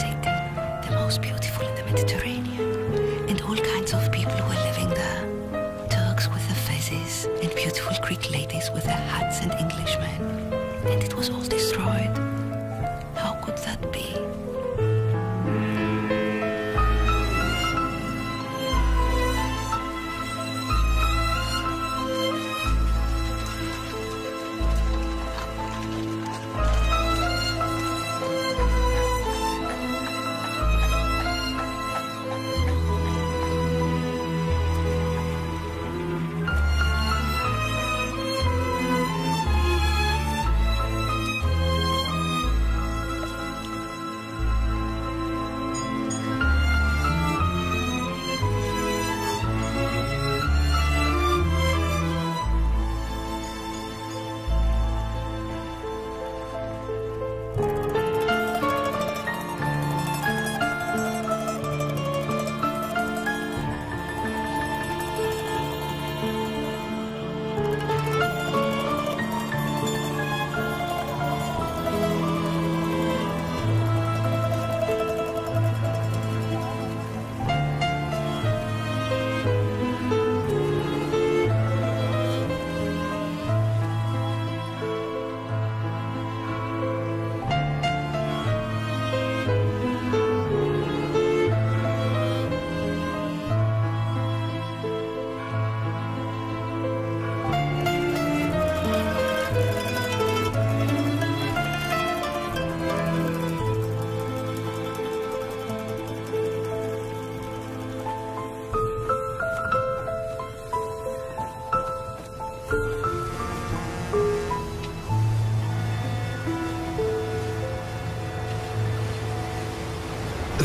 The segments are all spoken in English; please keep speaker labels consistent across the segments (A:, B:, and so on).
A: city, the most beautiful in the Mediterranean, and all kinds of people were living there. Turks with their fezzes, and beautiful Greek ladies with their hats, and Englishmen. And it was all destroyed. How could that be?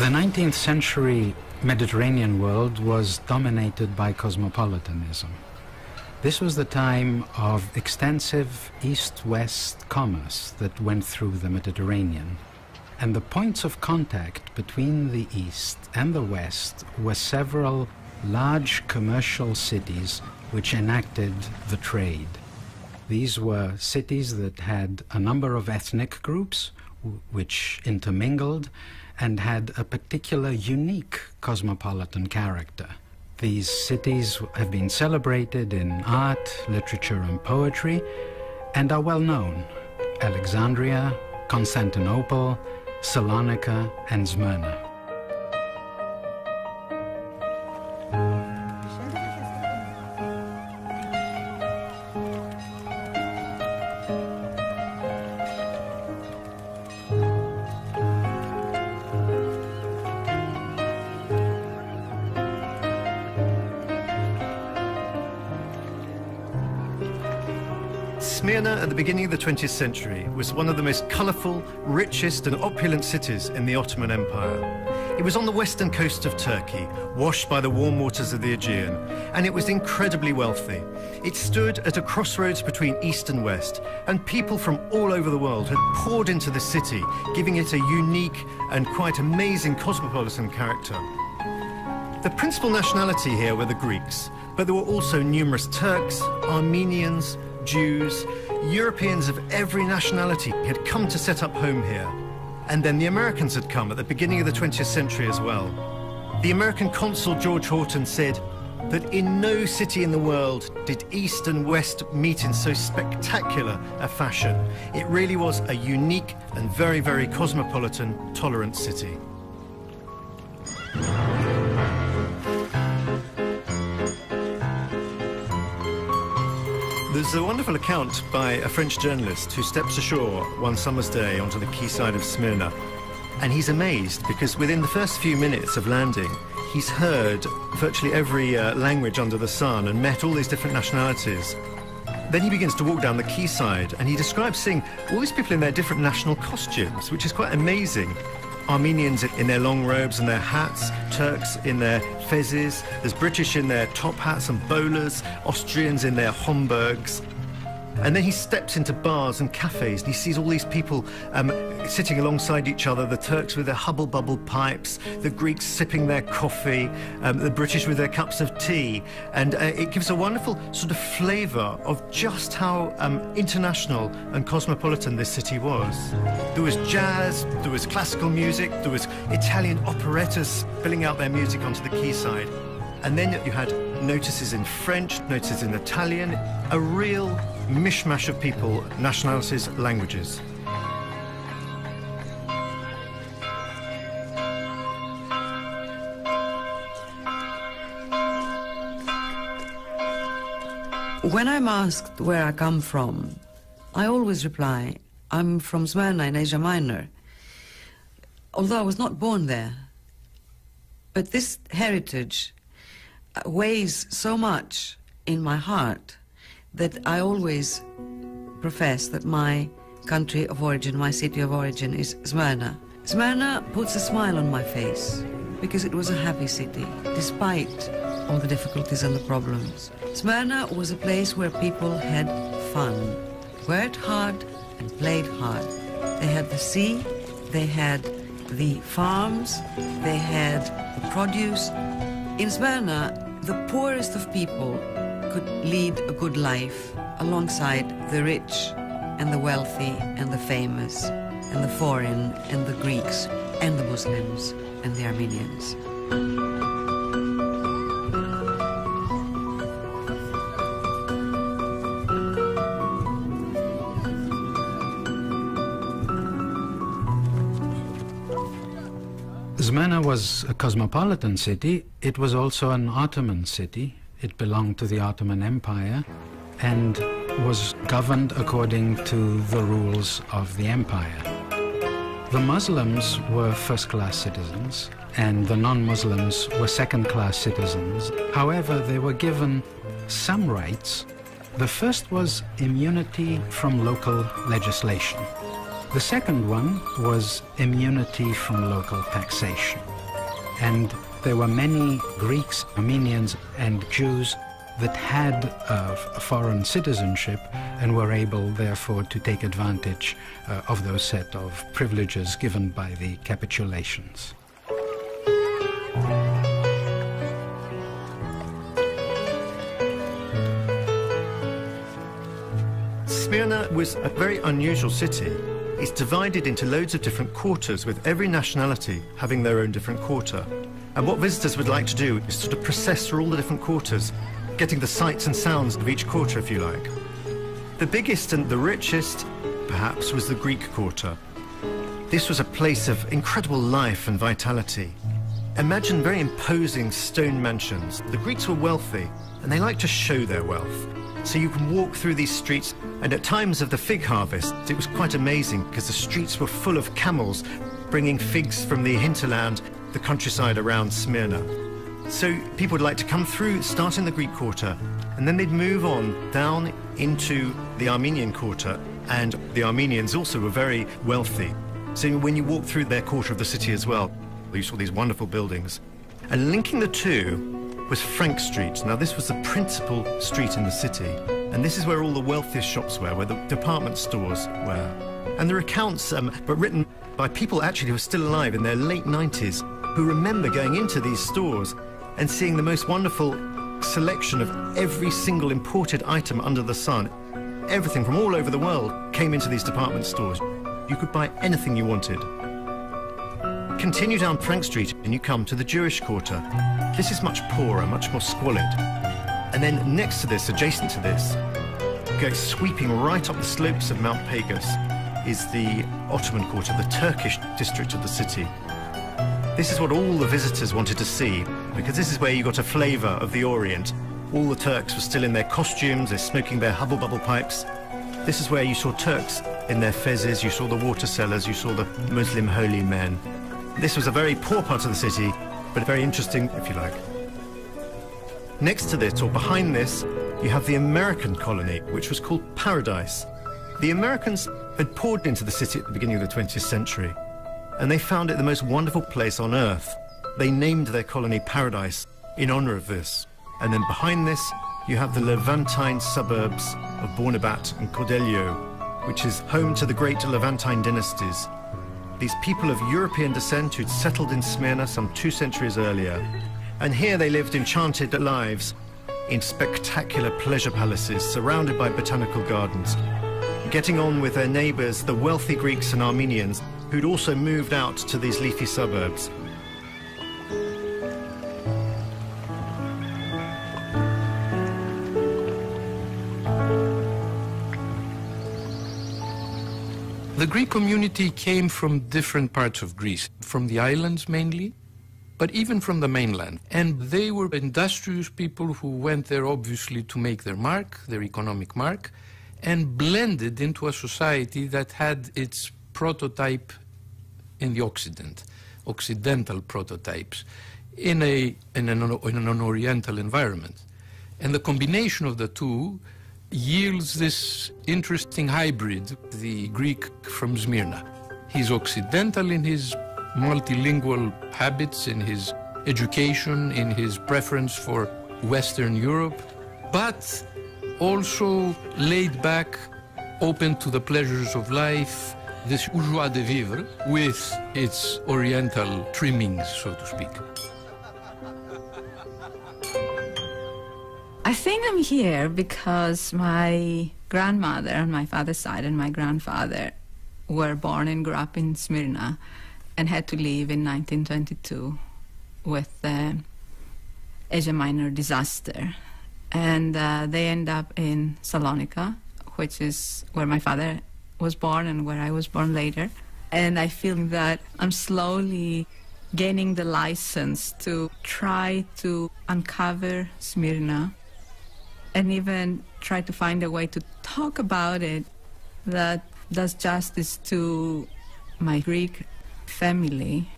B: The 19th century Mediterranean world was dominated by cosmopolitanism. This was the time of extensive east-west commerce that went through the Mediterranean. And the points of contact between the east and the west were several large commercial cities which enacted the trade. These were cities that had a number of ethnic groups which intermingled and had a particular unique cosmopolitan character. These cities have been celebrated in art, literature, and poetry, and are well known: Alexandria, Constantinople, Salonika, and Smyrna.
C: Smyrna, at the beginning of the 20th century, was one of the most colourful, richest and opulent cities in the Ottoman Empire. It was on the western coast of Turkey, washed by the warm waters of the Aegean, and it was incredibly wealthy. It stood at a crossroads between east and west, and people from all over the world had poured into the city, giving it a unique and quite amazing cosmopolitan character. The principal nationality here were the Greeks, but there were also numerous Turks, Armenians, Jews, Europeans of every nationality had come to set up home here. And then the Americans had come at the beginning of the 20th century as well. The American consul George Horton said that in no city in the world did East and West meet in so spectacular a fashion. It really was a unique and very, very cosmopolitan, tolerant city. There's a wonderful account by a French journalist who steps ashore one summer's day onto the quayside of Smyrna. And he's amazed because within the first few minutes of landing, he's heard virtually every language under the sun and met all these different nationalities. Then he begins to walk down the quayside and he describes seeing all these people in their different national costumes, which is quite amazing. Armenians in their long robes and their hats, Turks in their fezzes, there's British in their top hats and bowlers, Austrians in their Homburgs. And then he steps into bars and cafes and he sees all these people sitting alongside each other, the Turks with their hubble-bubble pipes, the Greeks sipping their coffee, the British with their cups of tea. And it gives a wonderful sort of flavour of just how international and cosmopolitan this city was. There was jazz, there was classical music, there was Italian operettas spilling out their music onto the quayside. And then you had notices in French, notices in Italian, a real mishmash of people, nationalities, languages.
D: When I'm asked where I come from, I always reply, I'm from Smyrna in Asia Minor, although I was not born there. But this heritage weighs so much in my heart that I always profess that my country of origin, my city of origin is Smyrna. Smyrna puts a smile on my face because it was a happy city, despite all the difficulties and the problems. Smyrna was a place where people had fun, worked hard and played hard. They had the sea, they had the farms, they had the produce. In Smyrna, the poorest of people could lead a good life alongside the rich and the wealthy and the famous and the foreign and the Greeks and the Muslims and the Armenians.
B: Smyrna was a cosmopolitan city. It was also an Ottoman city. It belonged to the Ottoman Empire and was governed according to the rules of the empire. The Muslims were first-class citizens and the non-Muslims were second-class citizens. However, they were given some rights. The first was immunity from local legislation. The second one was immunity from local taxation. And there were many Greeks, Armenians, and Jews that had foreign citizenship and were able, therefore, to take advantage of those set of privileges given by the capitulations.
C: Smyrna was a very unusual city. It's divided into loads of different quarters, with every nationality having their own different quarter. And what visitors would like to do is sort of process through all the different quarters, getting the sights and sounds of each quarter, if you like. The biggest and the richest, perhaps, was the Greek quarter. This was a place of incredible life and vitality. Imagine very imposing stone mansions. The Greeks were wealthy, and they liked to show their wealth. So you can walk through these streets, and at times of the fig harvest, it was quite amazing because the streets were full of camels bringing figs from the hinterland, the countryside around Smyrna. So people would like to come through, start in the Greek quarter, and then they'd move on down into the Armenian quarter, and the Armenians also were very wealthy. So when you walk through their quarter of the city as well, you saw these wonderful buildings. And linking the two was Frank Street. Now this was the principal street in the city, and this is where all the wealthiest shops were, where the department stores were. And there are accounts but written by people actually who are still alive in their late 90s, who remember going into these stores and seeing the most wonderful selection of every single imported item under the sun. Everything from all over the world came into these department stores. You could buy anything you wanted. Continue down Frank Street and you come to the Jewish quarter. This is much poorer, much more squalid. And then next to this, adjacent to this, go sweeping right up the slopes of Mount Pegasus, is the Ottoman quarter, the Turkish district of the city. This is what all the visitors wanted to see, because this is where you got a flavour of the Orient. All the Turks were still in their costumes, they're smoking their hubble-bubble pipes. This is where you saw Turks in their fezzes, you saw the water sellers, you saw the Muslim holy men. This was a very poor part of the city, but very interesting, if you like. Next to this, or behind this, you have the American colony, which was called Paradise. The Americans had poured into the city at the beginning of the 20th century, and they found it the most wonderful place on earth. They named their colony Paradise in honor of this. And then behind this, you have the Levantine suburbs of Bornabat and Cordelio, which is home to the great Levantine dynasties. These people of European descent who'd settled in Smyrna some 2 centuries earlier. And here they lived enchanted lives in spectacular pleasure palaces surrounded by botanical gardens, getting on with their neighbors, the wealthy Greeks and Armenians, who'd also moved out to these leafy suburbs.
E: The Greek community came from different parts of Greece, from the islands mainly, but even from the mainland. And they were industrious people who went there obviously to make their mark, their economic mark, and blended into a society that had its prototype in the Occident, Occidental prototypes, in an Oriental environment. And the combination of the two yields this interesting hybrid, the Greek from Smyrna. He's Occidental in his multilingual habits, in his education, in his preference for Western Europe, but also laid back, open to the pleasures of life, this joie de vivre with its Oriental trimmings, so to speak.
F: I think I'm here because my grandmother on my father's side and my grandfather were born and grew up in Smyrna and had to leave in 1922 with the Asia Minor disaster. And they end up in Salonika, which is where my father was born and where I was born later. And I feel that I'm slowly gaining the license to try to uncover Smyrna and even try to find a way to talk about it that does justice to my Greek family,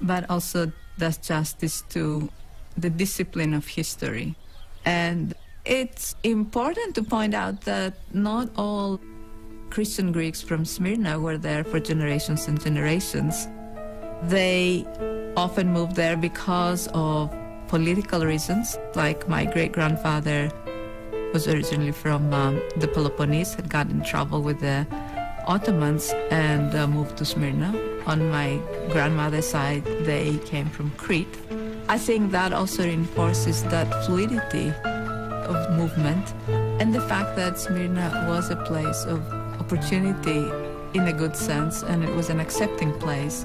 F: but also does justice to the discipline of history. And it's important to point out that not all Christian Greeks from Smyrna were there for generations and generations. They often moved there because of political reasons, like my great-grandfather was originally from the Peloponnese, had got in trouble with the Ottomans and moved to Smyrna. On my grandmother's side, they came from Crete. I think that also reinforces that fluidity of movement and the fact that Smyrna was a place of opportunity in a good sense, and it was an accepting place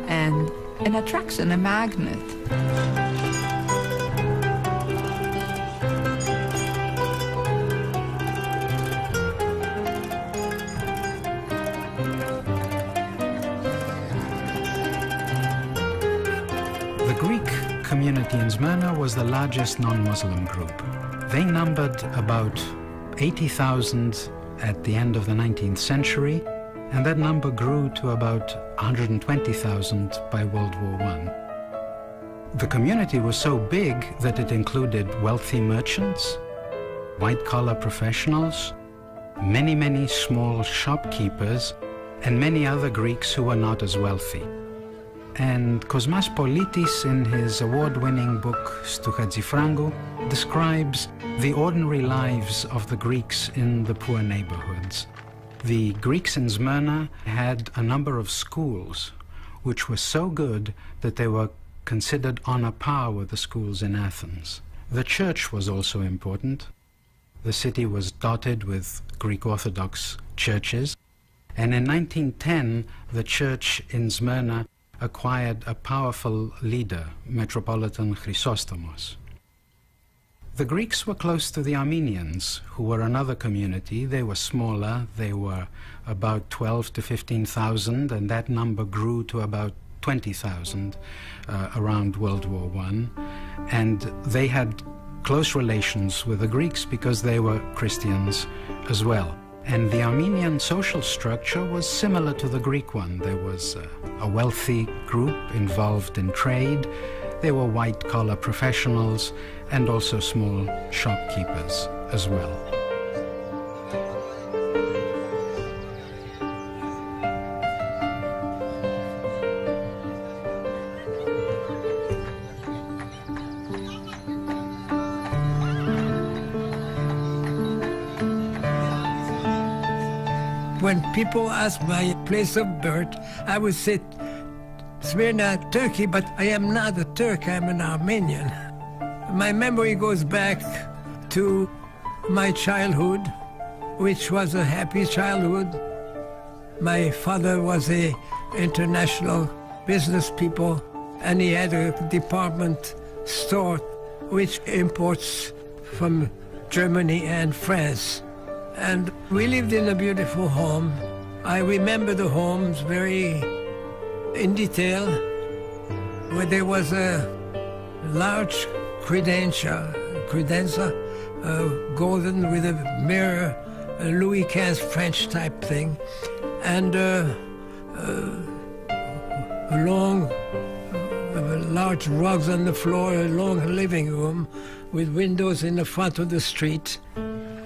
F: and an attraction, a magnet.
B: The Greek community in Smyrna was the largest non-Muslim group. They numbered about 80,000 at the end of the 19th century, and that number grew to about 120,000 by World War I. The community was so big that it included wealthy merchants, white-collar professionals, many small shopkeepers, and many other Greeks who were not as wealthy. And Kosmas Politis, in his award-winning book Stu Hadjifrangou, describes the ordinary lives of the Greeks in the poor neighborhoods. The Greeks in Smyrna had a number of schools which were so good that they were considered on a par with the schools in Athens. The church was also important. The city was dotted with Greek Orthodox churches, and in 1910 the church in Smyrna acquired a powerful leader, Metropolitan Chrysostomos. The Greeks were close to the Armenians, who were another community. They were smaller. They were about 12 to 15,000, and that number grew to about 20,000 around World War I. And they had close relations with the Greeks because they were Christians as well. And the Armenian social structure was similar to the Greek one. There was a wealthy group involved in trade. There were white-collar professionals and also small shopkeepers as well.
G: when people ask my place of birth, I would say Smyrna, Turkey, but I am not a Turk, I'm an Armenian. My memory goes back to my childhood, which was a happy childhood. My father was an international business people, and he had a department store which imports from Germany and France. And we lived in a beautiful home. I remember the homes very in detail, where there was a large credenza, golden with a mirror, a Louis XV French type thing, and large rugs on the floor, a long living room with windows in the front of the street.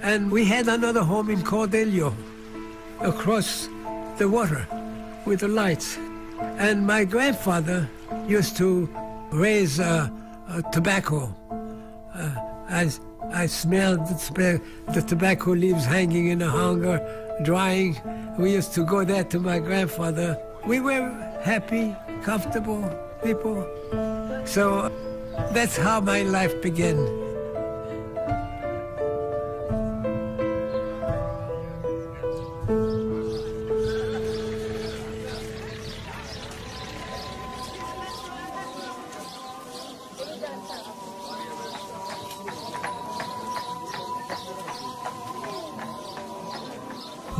G: And we had another home in Cordelio, across the water with the lights. And my grandfather used to raise tobacco. I smelled the tobacco leaves hanging in the hanger, drying. We used to go there to my grandfather. We were happy, comfortable people. So that's how my life began.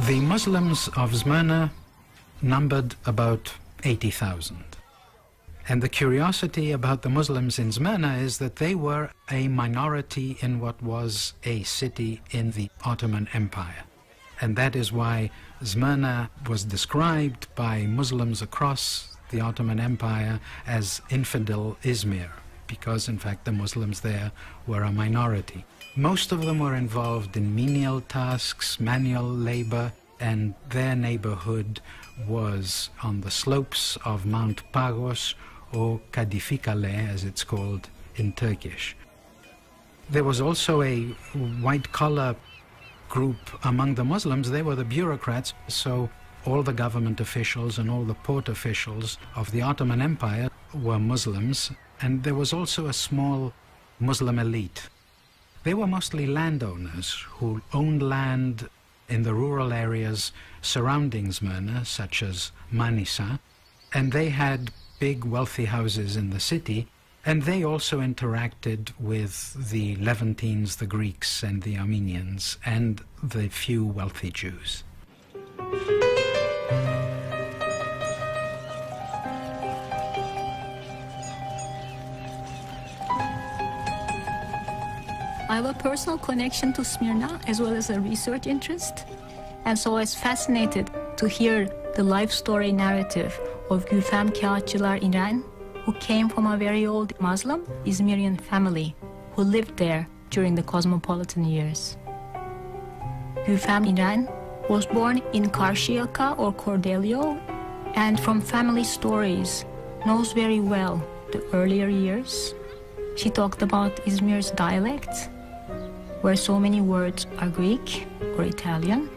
B: The Muslims of Smyrna numbered about 80,000. And the curiosity about the Muslims in Smyrna is that they were a minority in what was a city in the Ottoman Empire. And that is why Smyrna was described by Muslims across the Ottoman Empire as infidel Izmir, because in fact the Muslims there were a minority. Most of them were involved in menial tasks, manual labor, and their neighborhood was on the slopes of Mount Pagos, or Kadifikale as it's called in Turkish. There was also a white-collar group among the Muslims. They were the bureaucrats, so all the government officials and all the port officials of the Ottoman Empire were Muslims, and there was also a small Muslim elite. They were mostly landowners who owned land in the rural areas surrounding Smyrna, such as Manisa, and they had big wealthy houses in the city, and they also interacted with the Levantines, the Greeks and the Armenians, and the few wealthy Jews.
H: I have a personal connection to Smyrna as well as a research interest, and so I was fascinated to hear the life story narrative of Gülfem Kağıtçılar İren, who came from a very old Muslim Izmirian family who lived there during the cosmopolitan years. Gülfem İren was born in Karşıyaka or Cordelio, and from family stories knows very well the earlier years. She talked about Izmir's dialect, where so many words are Greek or Italian,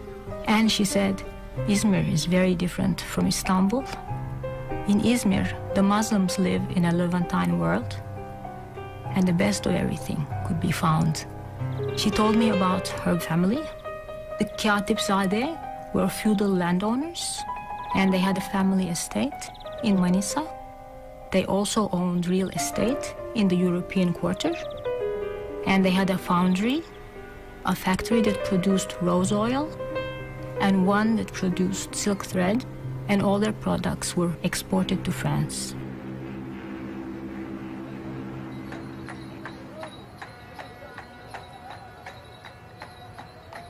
H: and she said Izmir is very different from Istanbul. In Izmir, the Muslims live in a Levantine world, and the best of everything could be found. She told me about her family. The Katipzade were feudal landowners, and they had a family estate in Manisa. They also owned real estate in the European quarter, and they had a foundry, a factory that produced rose oil, and one that produced silk thread, and all their products were exported to France.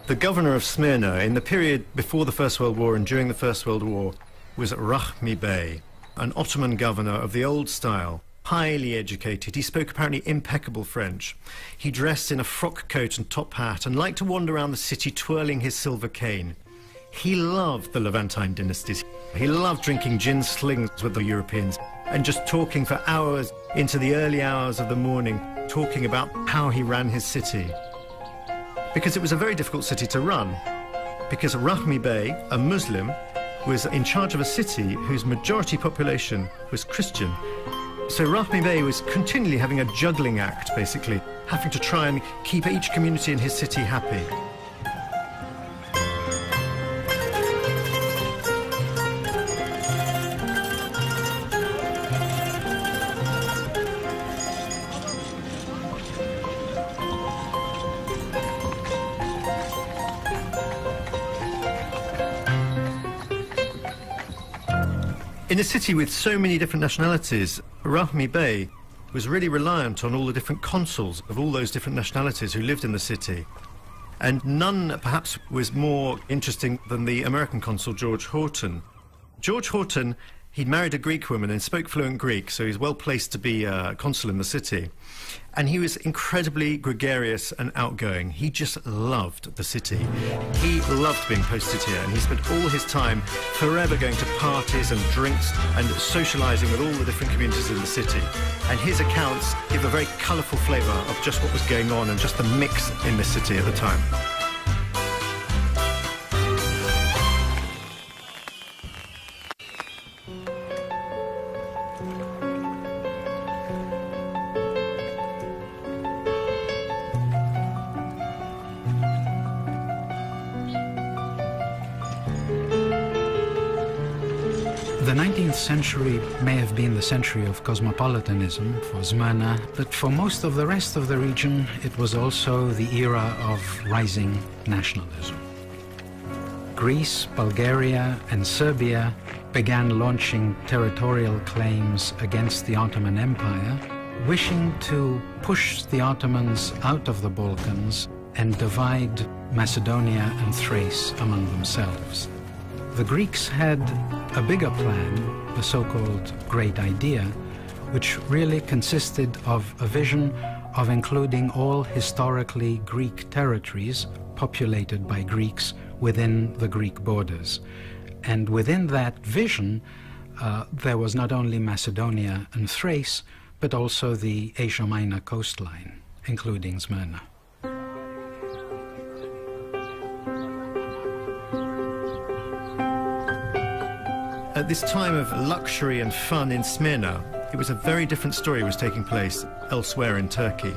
C: The governor of Smyrna in the period before the First World War and during the First World War was Rahmi Bey, an Ottoman governor of the old style, highly educated. He spoke apparently impeccable French. He dressed in a frock coat and top hat and liked to wander around the city twirling his silver cane. He loved the Levantine dynasties. He loved drinking gin slings with the Europeans and just talking for hours into the early hours of the morning, talking about how he ran his city. Because it was a very difficult city to run. because Rahmi Bey, a Muslim, was in charge of a city whose majority population was Christian. So Rahmi Bey was continually having a juggling act, basically, having to try and keep each community in his city happy. In a city with so many different nationalities, Rahmi Bey was really reliant on all the different consuls of all those different nationalities who lived in the city. And none, perhaps, was more interesting than the American consul, George Horton. George Horton, he'd married a Greek woman and spoke fluent Greek, so he was well placed to be a consul in the city. And he was incredibly gregarious and outgoing. He just loved the city. He loved being posted here, and he spent all his time forever going to parties and drinks and socialising with all the different communities in the city. And his accounts give a very colourful flavour of just what was going on and just the mix in the city at the time.
B: The 19th century may have been the century of cosmopolitanism for Smyrna, but for most of the rest of the region, it was also the era of rising nationalism. Greece, Bulgaria, and Serbia began launching territorial claims against the Ottoman Empire, wishing to push the Ottomans out of the Balkans and divide Macedonia and Thrace among themselves. The Greeks had a bigger plan, the so-called Great Idea, which really consisted of a vision of including all historically Greek territories populated by Greeks within the Greek borders. And within that vision, there was not only Macedonia and Thrace, but also the Asia Minor coastline, including Smyrna.
C: At this time of luxury and fun in Smyrna, it was a very different story was taking place elsewhere in Turkey.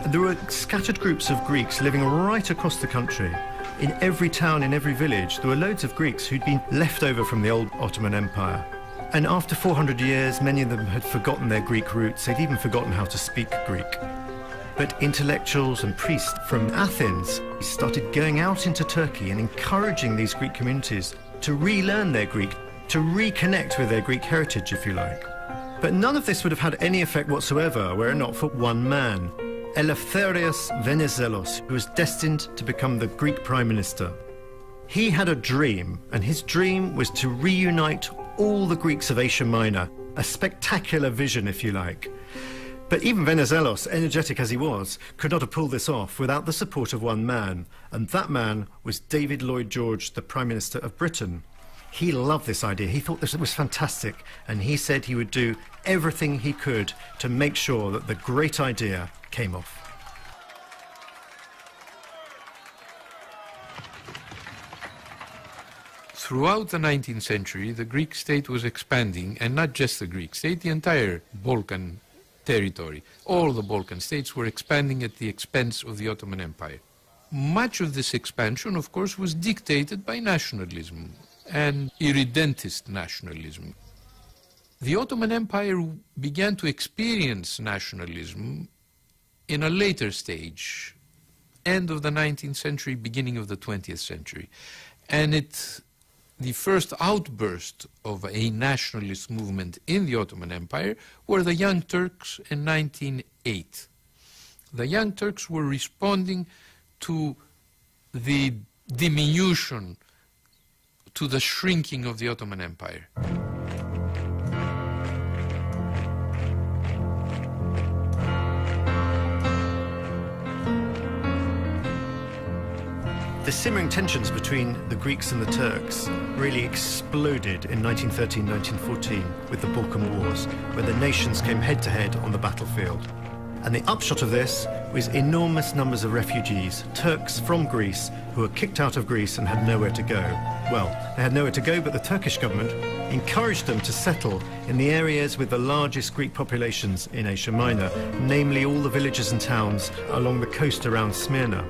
C: There were scattered groups of Greeks living right across the country. In every town, in every village, there were loads of Greeks who'd been left over from the old Ottoman Empire. And after 400 years, many of them had forgotten their Greek roots. They'd even forgotten how to speak Greek. But intellectuals and priests from Athens started going out into Turkey and encouraging these Greek communities to relearn their Greek, to reconnect with their Greek heritage, if you like. But none of this would have had any effect whatsoever were it not for one man, Eleftherios Venizelos, who was destined to become the Greek Prime Minister. He had a dream, and his dream was to reunite all the Greeks of Asia Minor, a spectacular vision, if you like. But even Venizelos, energetic as he was, could not have pulled this off without the support of one man, and that man was David Lloyd George, the Prime Minister of Britain. He loved this idea. He thought this was fantastic, and he said he would do everything he could to make sure that the great idea came off.
E: Throughout the 19th century, the Greek state was expanding, and not just the Greek state, the entire Balkan territory. All the Balkan states were expanding at the expense of the Ottoman Empire. Much of this expansion, of course, was dictated by nationalism and irredentist nationalism. The Ottoman Empire began to experience nationalism in a later stage, end of the 19th century, beginning of the 20th century. And the first outburst of a nationalist movement in the Ottoman Empire were the Young Turks in 1908. The Young Turks were responding to the diminution, to the shrinking of the Ottoman Empire.
C: The simmering tensions between the Greeks and the Turks really exploded in 1913-1914 with the Balkan Wars, when the nations came head-to-head on the battlefield. And the upshot of this was enormous numbers of refugees, Turks from Greece, who were kicked out of Greece and had nowhere to go. Well, they had nowhere to go, but the Turkish government encouraged them to settle in the areas with the largest Greek populations in Asia Minor, namely all the villages and towns along the coast around Smyrna.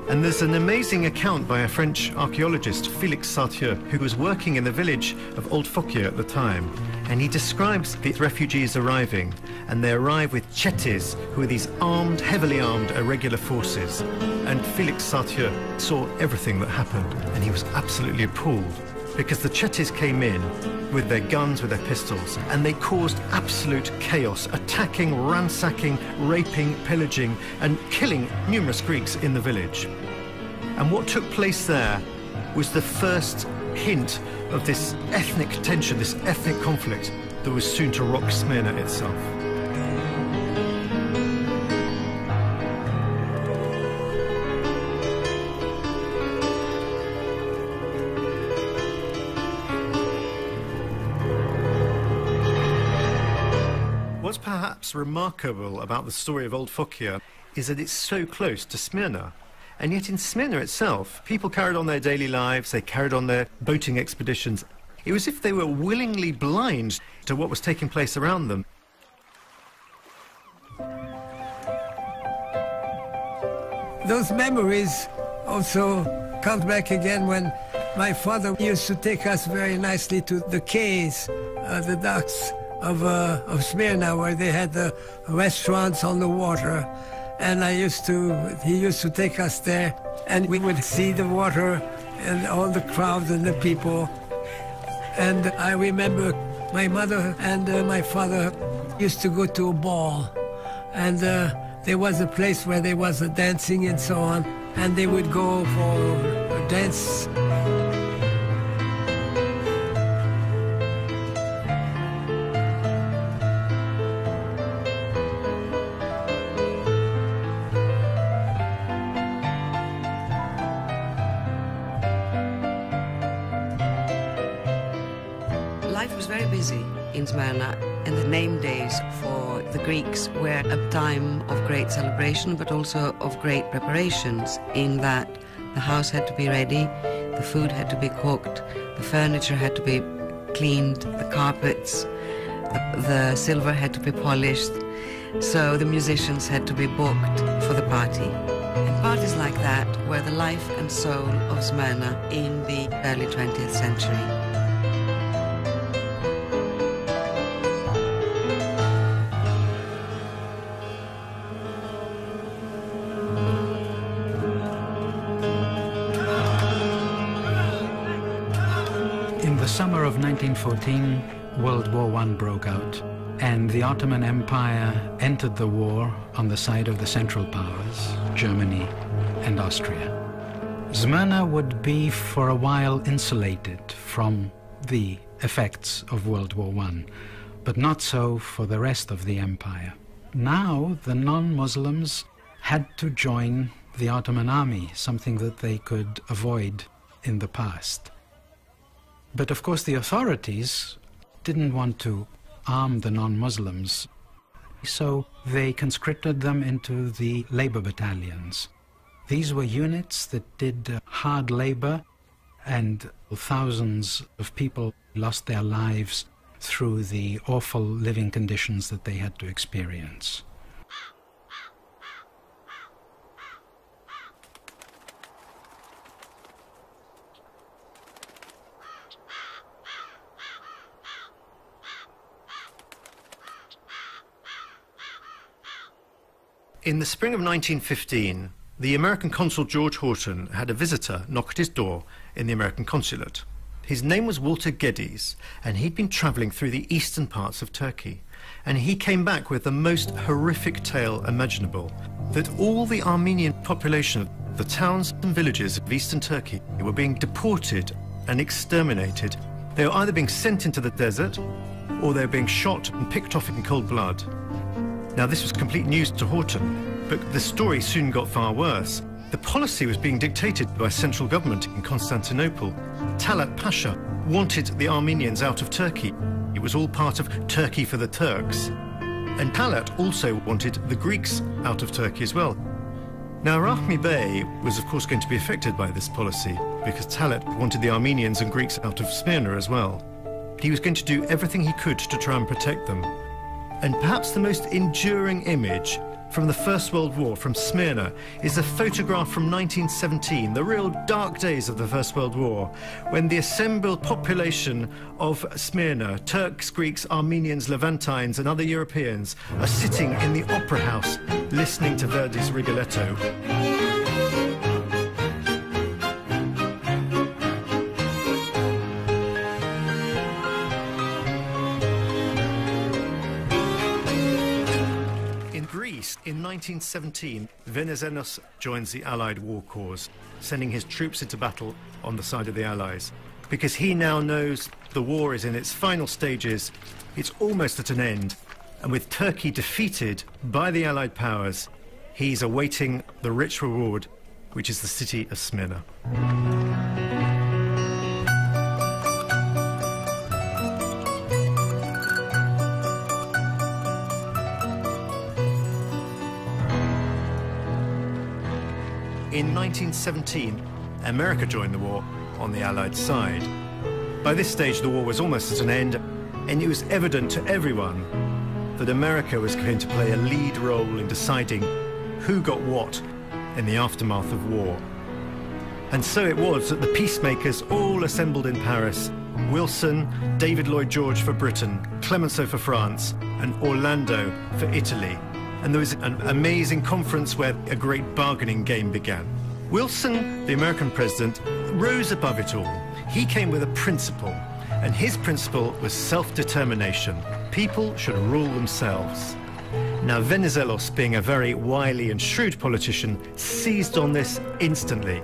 C: And there's an amazing account by a French archaeologist, Félix Sartieu, who was working in the village of Old Fokia at the time. And he describes the refugees arriving, and they arrive with chetes, who are these armed, heavily armed, irregular forces. And Félix Sartieu saw everything that happened, and he was absolutely appalled, because the chetes came in with their guns, with their pistols, and they caused absolute chaos, attacking, ransacking, raping, pillaging, and killing numerous Greeks in the village. And what took place there was the first hint of this ethnic tension, this ethnic conflict that was soon to rock Smyrna itself. What's perhaps remarkable about the story of Old Fokia is that it's so close to Smyrna. And yet in Smyrna itself, people carried on their daily lives, they carried on their boating expeditions. It was as if they were willingly blind to what was taking place around them.
G: Those memories also come back again when my father used to take us very nicely to the quays, the docks of Smyrna, where they had the restaurants on the water. And he used to take us there, and we would see the water and all the crowds and the people. And I remember my mother and my father used to go to a ball, and there was a place where there was a dancing and so on, and they would go for a dance.
D: Life was very busy in Smyrna, and the name days for the Greeks were a time of great celebration, but also of great preparations, in that the house had to be ready, the food had to be cooked, the furniture had to be cleaned, the carpets, the silver had to be polished, so the musicians had to be booked for the party. And parties like that were the life and soul of Smyrna in the early 20th century.
B: In the summer of 1914, World War I broke out, and the Ottoman Empire entered the war on the side of the Central Powers, Germany and Austria. Smyrna would be for a while insulated from the effects of World War I, but not so for the rest of the empire. Now the non-Muslims had to join the Ottoman army, something that they could avoid in the past. But of course the authorities didn't want to arm the non-Muslims, so they conscripted them into the labor battalions. These were units that did hard labor, and thousands of people lost their lives through the awful living conditions that they had to experience.
C: In the spring of 1915, the American consul George Horton had a visitor knock at his door in the American consulate. His name was Walter Geddes, and he'd been travelling through the eastern parts of Turkey. And he came back with the most horrific tale imaginable, that all the Armenian population of the towns and villages of eastern Turkey were being deported and exterminated. They were either being sent into the desert, or they were being shot and picked off in cold blood. Now, this was complete news to Horton, but the story soon got far worse. The policy was being dictated by central government in Constantinople. Talat Pasha wanted the Armenians out of Turkey. It was all part of Turkey for the Turks. And Talat also wanted the Greeks out of Turkey as well. Now, Rahmi Bey was, of course, going to be affected by this policy because Talat wanted the Armenians and Greeks out of Smyrna as well. He was going to do everything he could to try and protect them. And perhaps the most enduring image from the First World War, from Smyrna, is a photograph from 1917, the real dark days of the First World War, when the assembled population of Smyrna, Turks, Greeks, Armenians, Levantines and other Europeans, are sitting in the opera house listening to Verdi's Rigoletto. In 1917, Venizelos joins the Allied war cause, sending his troops into battle on the side of the Allies. Because he now knows the war is in its final stages, it's almost at an end, and with Turkey defeated by the Allied powers, he's awaiting the rich reward, which is the city of Smyrna. In 1917, America joined the war on the Allied side. By this stage, the war was almost at an end, and it was evident to everyone that America was going to play a lead role in deciding who got what in the aftermath of war. And so it was that the peacemakers all assembled in Paris: Wilson, David Lloyd George for Britain, Clemenceau for France, and Orlando for Italy. And there was an amazing conference where a great bargaining game began. Wilson, the American president, rose above it all. He came with a principle, and his principle was self-determination. People should rule themselves. Now, Venizelos, being a very wily and shrewd politician, seized on this instantly.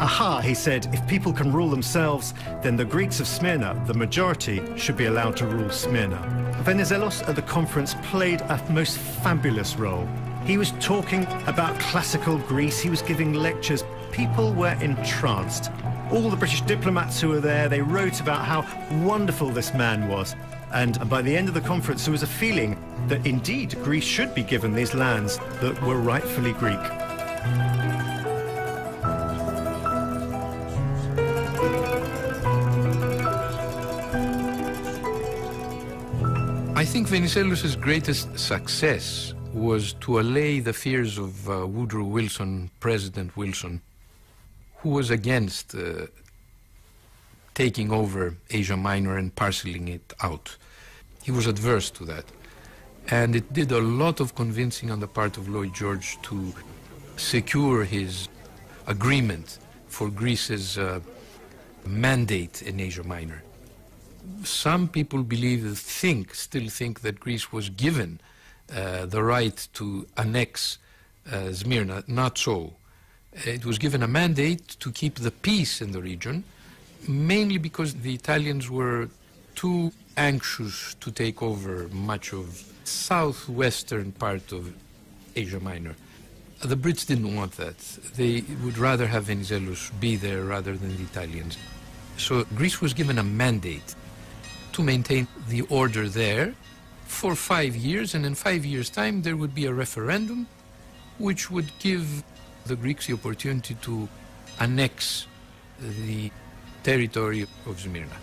C: Aha, he said, if people can rule themselves, then the Greeks of Smyrna, the majority, should be allowed to rule Smyrna. Venizelos at the conference played a most fabulous role. He was talking about classical Greece, he was giving lectures. People were entranced. All the British diplomats who were there, they wrote about how wonderful this man was. And by the end of the conference, there was a feeling that indeed Greece should be given these lands that were rightfully Greek.
E: I think Venizelos' greatest success was to allay the fears of Woodrow Wilson, President Wilson, who was against taking over Asia Minor and parceling it out. He was adverse to that. And it did a lot of convincing on the part of Lloyd George to secure his agreement for Greece's mandate in Asia Minor. Some people still think that Greece was given the right to annex Smyrna. Not so. It was given a mandate to keep the peace in the region, mainly because the Italians were too anxious to take over much of southwestern part of Asia Minor. The Brits didn't want that. They would rather have Venizelos be there rather than the Italians. So Greece was given a mandate to maintain the order there for 5 years, and in 5 years' time there would be a referendum which would give the Greeks the opportunity to annex the territory of Smyrna.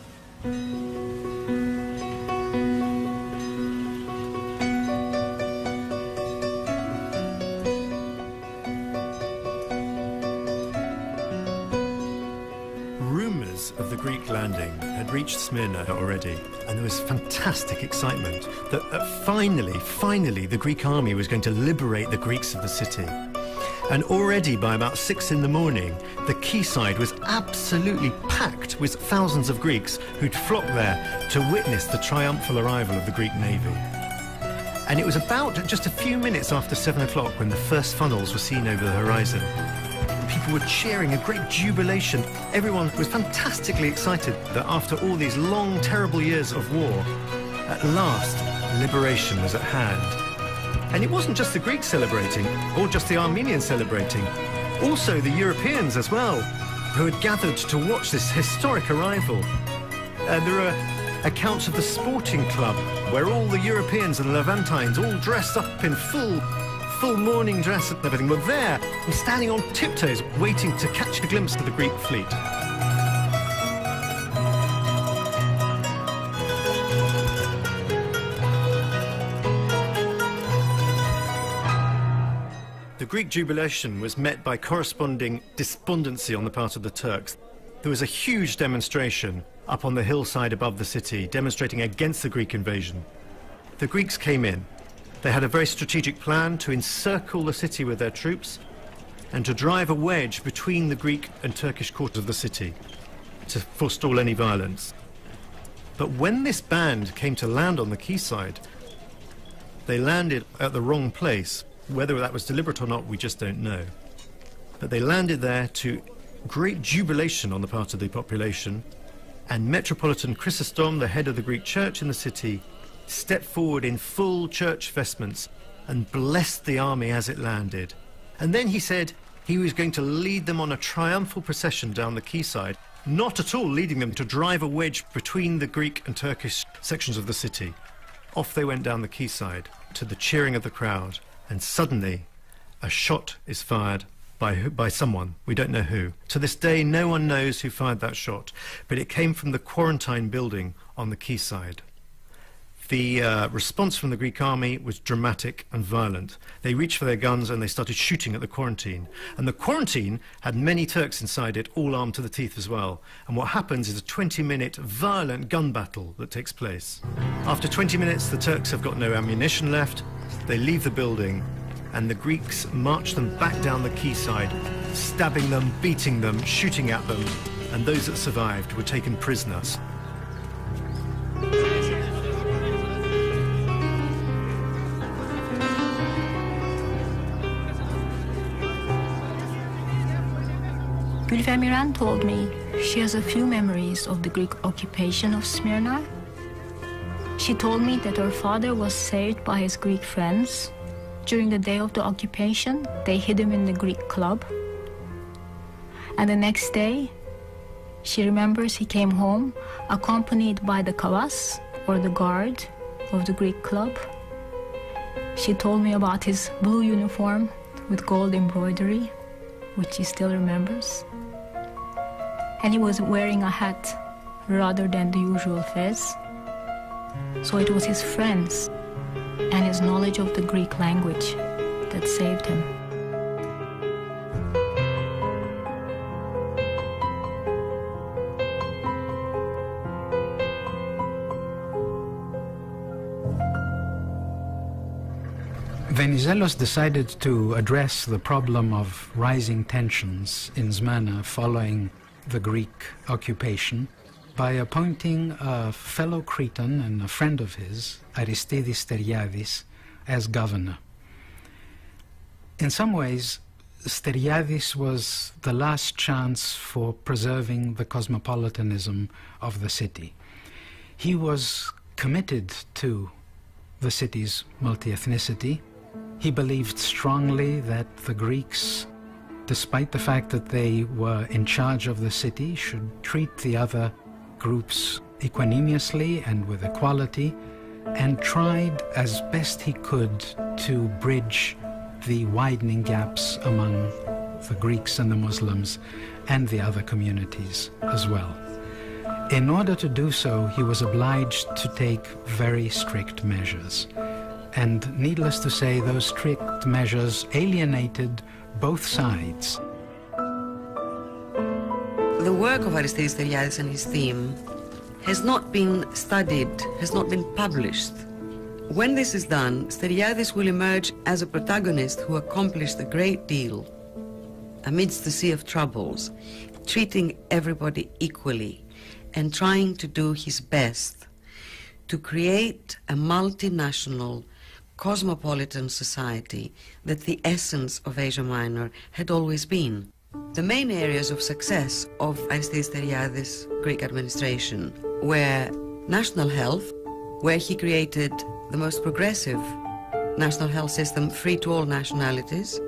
C: Rumours of the Greek landing had reached Smyrna already, and there was fantastic excitement that finally the Greek army was going to liberate the Greeks of the city. And already by about 6 in the morning, the quayside was absolutely packed with thousands of Greeks who'd flocked there to witness the triumphal arrival of the Greek navy. And it was about just a few minutes after 7 o'clock when the first funnels were seen over the horizon. People were cheering, a great jubilation. Everyone was fantastically excited that after all these long, terrible years of war, at last, liberation was at hand. And it wasn't just the Greeks celebrating, or just the Armenians celebrating, also the Europeans as well, who had gathered to watch this historic arrival. There were accounts of the sporting club, where all the Europeans and Levantines, all dressed up in full morning dress and everything, were there and standing on tiptoes, waiting to catch a glimpse of the Greek fleet. The Greek jubilation was met by corresponding despondency on the part of the Turks. There was a huge demonstration up on the hillside above the city, demonstrating against the Greek invasion. The Greeks came in. They had a very strategic plan to encircle the city with their troops and to drive a wedge between the Greek and Turkish quarters of the city to forestall any violence. But when this band came to land on the quayside, they landed at the wrong place. Whether that was deliberate or not, we just don't know. But they landed there to great jubilation on the part of the population, and Metropolitan Chrysostom, the head of the Greek church in the city, stepped forward in full church vestments and blessed the army as it landed. And then he said he was going to lead them on a triumphal procession down the quayside, not at all leading them to drive a wedge between the Greek and Turkish sections of the city. Off they went down the quayside to the cheering of the crowd, and suddenly a shot is fired by someone. We don't know who. To this day, no one knows who fired that shot, but it came from the quarantine building on the quayside. The response from the Greek army was dramatic and violent. They reached for their guns and they started shooting at the quarantine. And the quarantine had many Turks inside it, all armed to the teeth as well. And what happens is a 20-minute violent gun battle that takes place. After 20 minutes, the Turks have got no ammunition left. They leave the building, and the Greeks march them back down the quayside, stabbing them, beating them, shooting at them, and those that survived were taken prisoners.
H: Gülfem İren told me she has a few memories of the Greek occupation of Smyrna. She told me that her father was saved by his Greek friends. During the day of the occupation, they hid him in the Greek club. And the next day, she remembers he came home accompanied by the kavas, or the guard of the Greek club. She told me about his blue uniform with gold embroidery, which she still remembers. And he was wearing a hat rather than the usual fez. So it was his friends and his knowledge of the Greek language that saved him.
B: Venizelos decided to address the problem of rising tensions in Smyrna following the Greek occupation by appointing a fellow Cretan and a friend of his, Aristidis Steriadis, as governor. In some ways, Steriadis was the last chance for preserving the cosmopolitanism of the city. He was committed to the city's multi-ethnicity. He believed strongly that the Greeks, despite the fact that they were in charge of the city, should treat the other groups equanimously and with equality, and tried as best he could to bridge the widening gaps among the Greeks and the Muslims and the other communities as well. In order to do so, he was obliged to take very strict measures. And needless to say, those strict measures alienated both sides.
D: The work of Aristidis Steriadis and his team has not been studied, has not been published. When this is done, Steriadis will emerge as a protagonist who accomplished a great deal amidst the sea of troubles, treating everybody equally and trying to do his best to create a multinational, cosmopolitan society that the essence of Asia Minor had always been. The main areas of success of Aristidis Steriadis' Greek administration were national health, where he created the most progressive national health system free to all nationalities,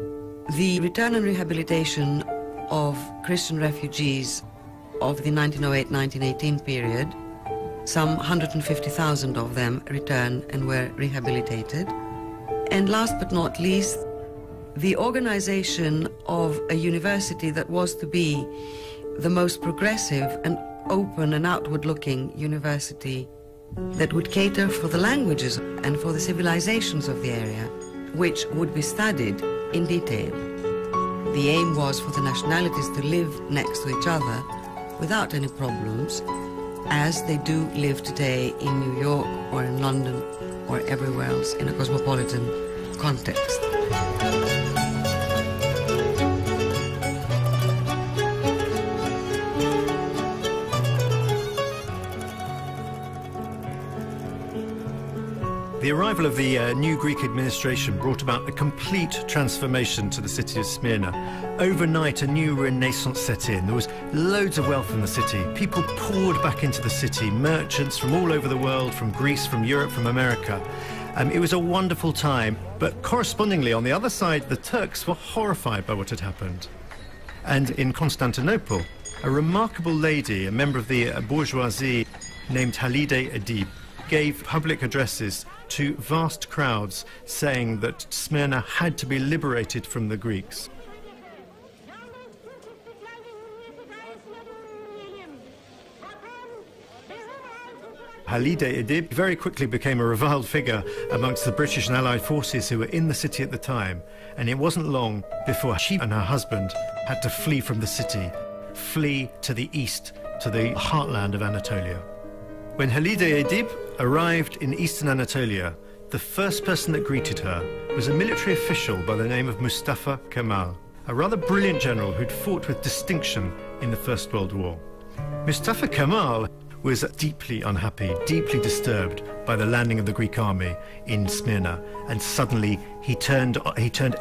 D: the return and rehabilitation of Christian refugees of the 1908-1918 period, Some 150,000 of them returned and were rehabilitated. And last but not least, the organization of a university that was to be the most progressive and open and outward-looking university that would cater for the languages and for the civilizations of the area, which would be studied in detail. The aim was for the nationalities to live next to each other without any problems, as they do live today in New York or in London or everywhere else in a cosmopolitan context.
C: The arrival of the new Greek administration brought about a complete transformation to the city of Smyrna. Overnight, a new renaissance set in. There was loads of wealth in the city. People poured back into the city, merchants from all over the world, from Greece, from Europe, from America. It was a wonderful time, but correspondingly, on the other side, the Turks were horrified by what had happened. And in Constantinople, a remarkable lady, a member of the bourgeoisie named Halide Edip, gave public addresses to vast crowds saying that Smyrna had to be liberated from the Greeks. Halide Edip very quickly became a reviled figure amongst the British and Allied forces who were in the city at the time, and it wasn't long before she and her husband had to flee from the city, flee to the east, to the heartland of Anatolia. When Halide Edip arrived in eastern Anatolia, the first person that greeted her was a military official by the name of Mustafa Kemal, a rather brilliant general who'd fought with distinction in the First World War. Mustafa Kemal was deeply unhappy, deeply disturbed by the landing of the Greek army in Smyrna, and suddenly he turned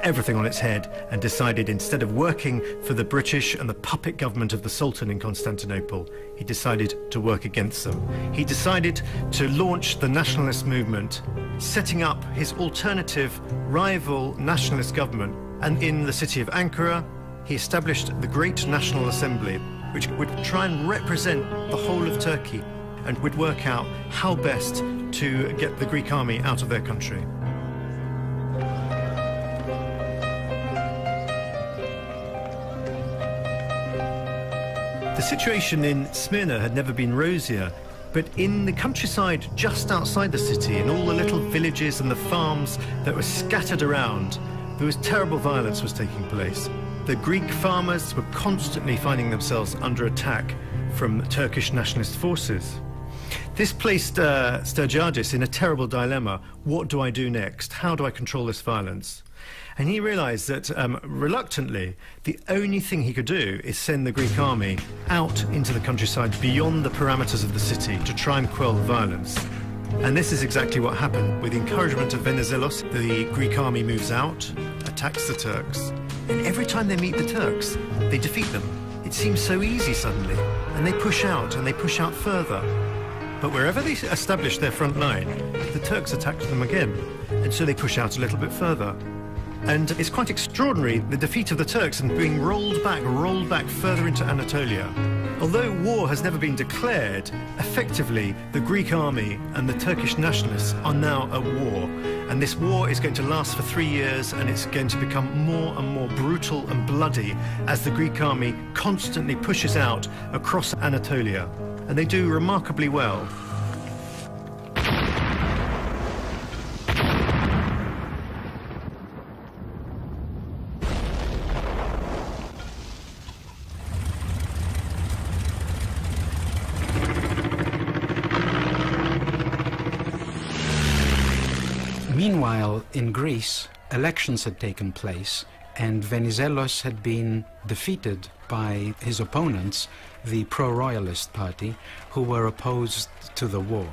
C: everything on its head and decided, instead of working for the British and the puppet government of the Sultan in Constantinople, he decided to work against them. He decided to launch the nationalist movement, setting up his alternative rival nationalist government. And in the city of Ankara, he established the Great National Assembly, which would try and represent the whole of Turkey and would work out how best to get the Greek army out of their country. The situation in Smyrna had never been rosier, but in the countryside just outside the city, in all the little villages and the farms that were scattered around, there was terrible violence was taking place. The Greek farmers were constantly finding themselves under attack from Turkish nationalist forces. This placed Sturgiadis in a terrible dilemma. What do I do next? How do I control this violence? And he realized that, reluctantly, the only thing he could do is send the Greek army out into the countryside beyond the parameters of the city to try and quell the violence. And this is exactly what happened. With the encouragement of Venizelos, the Greek army moves out, attacks the Turks, and every time they meet the Turks, they defeat them. It seems so easy suddenly, and they push out, and they push out further. But wherever they establish their front line, the Turks attack them again, and so they push out a little bit further. And it's quite extraordinary, the defeat of the Turks and being rolled back further into Anatolia. Although war has never been declared, effectively the Greek army and the Turkish nationalists are now at war. And this war is going to last for 3 years, and it's going to become more and more brutal and bloody as the Greek army constantly pushes out across Anatolia. And they do remarkably well.
B: Meanwhile, in Greece, elections had taken place, and Venizelos had been defeated by his opponents, the pro-royalist party, who were opposed to the war.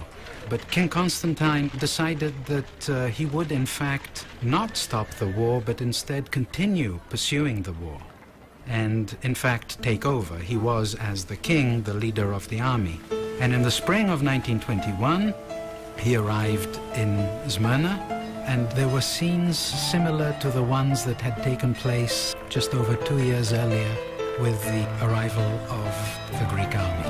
B: But King Constantine decided that he would, in fact, not stop the war, but instead continue pursuing the war, and, in fact, take over. He was, as the king, the leader of the army. And in the spring of 1921, he arrived in Smyrna, and there were scenes similar to the ones that had taken place just over 2 years earlier with the arrival of the Greek army.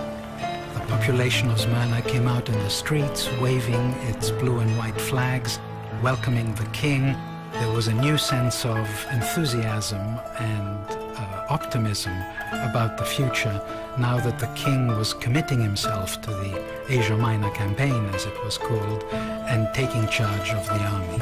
B: The population of Smyrna came out in the streets, waving its blue and white flags, welcoming the king. There was a new sense of enthusiasm and optimism about the future now that the king was committing himself to the Asia Minor campaign, as it was called, and taking charge of the army.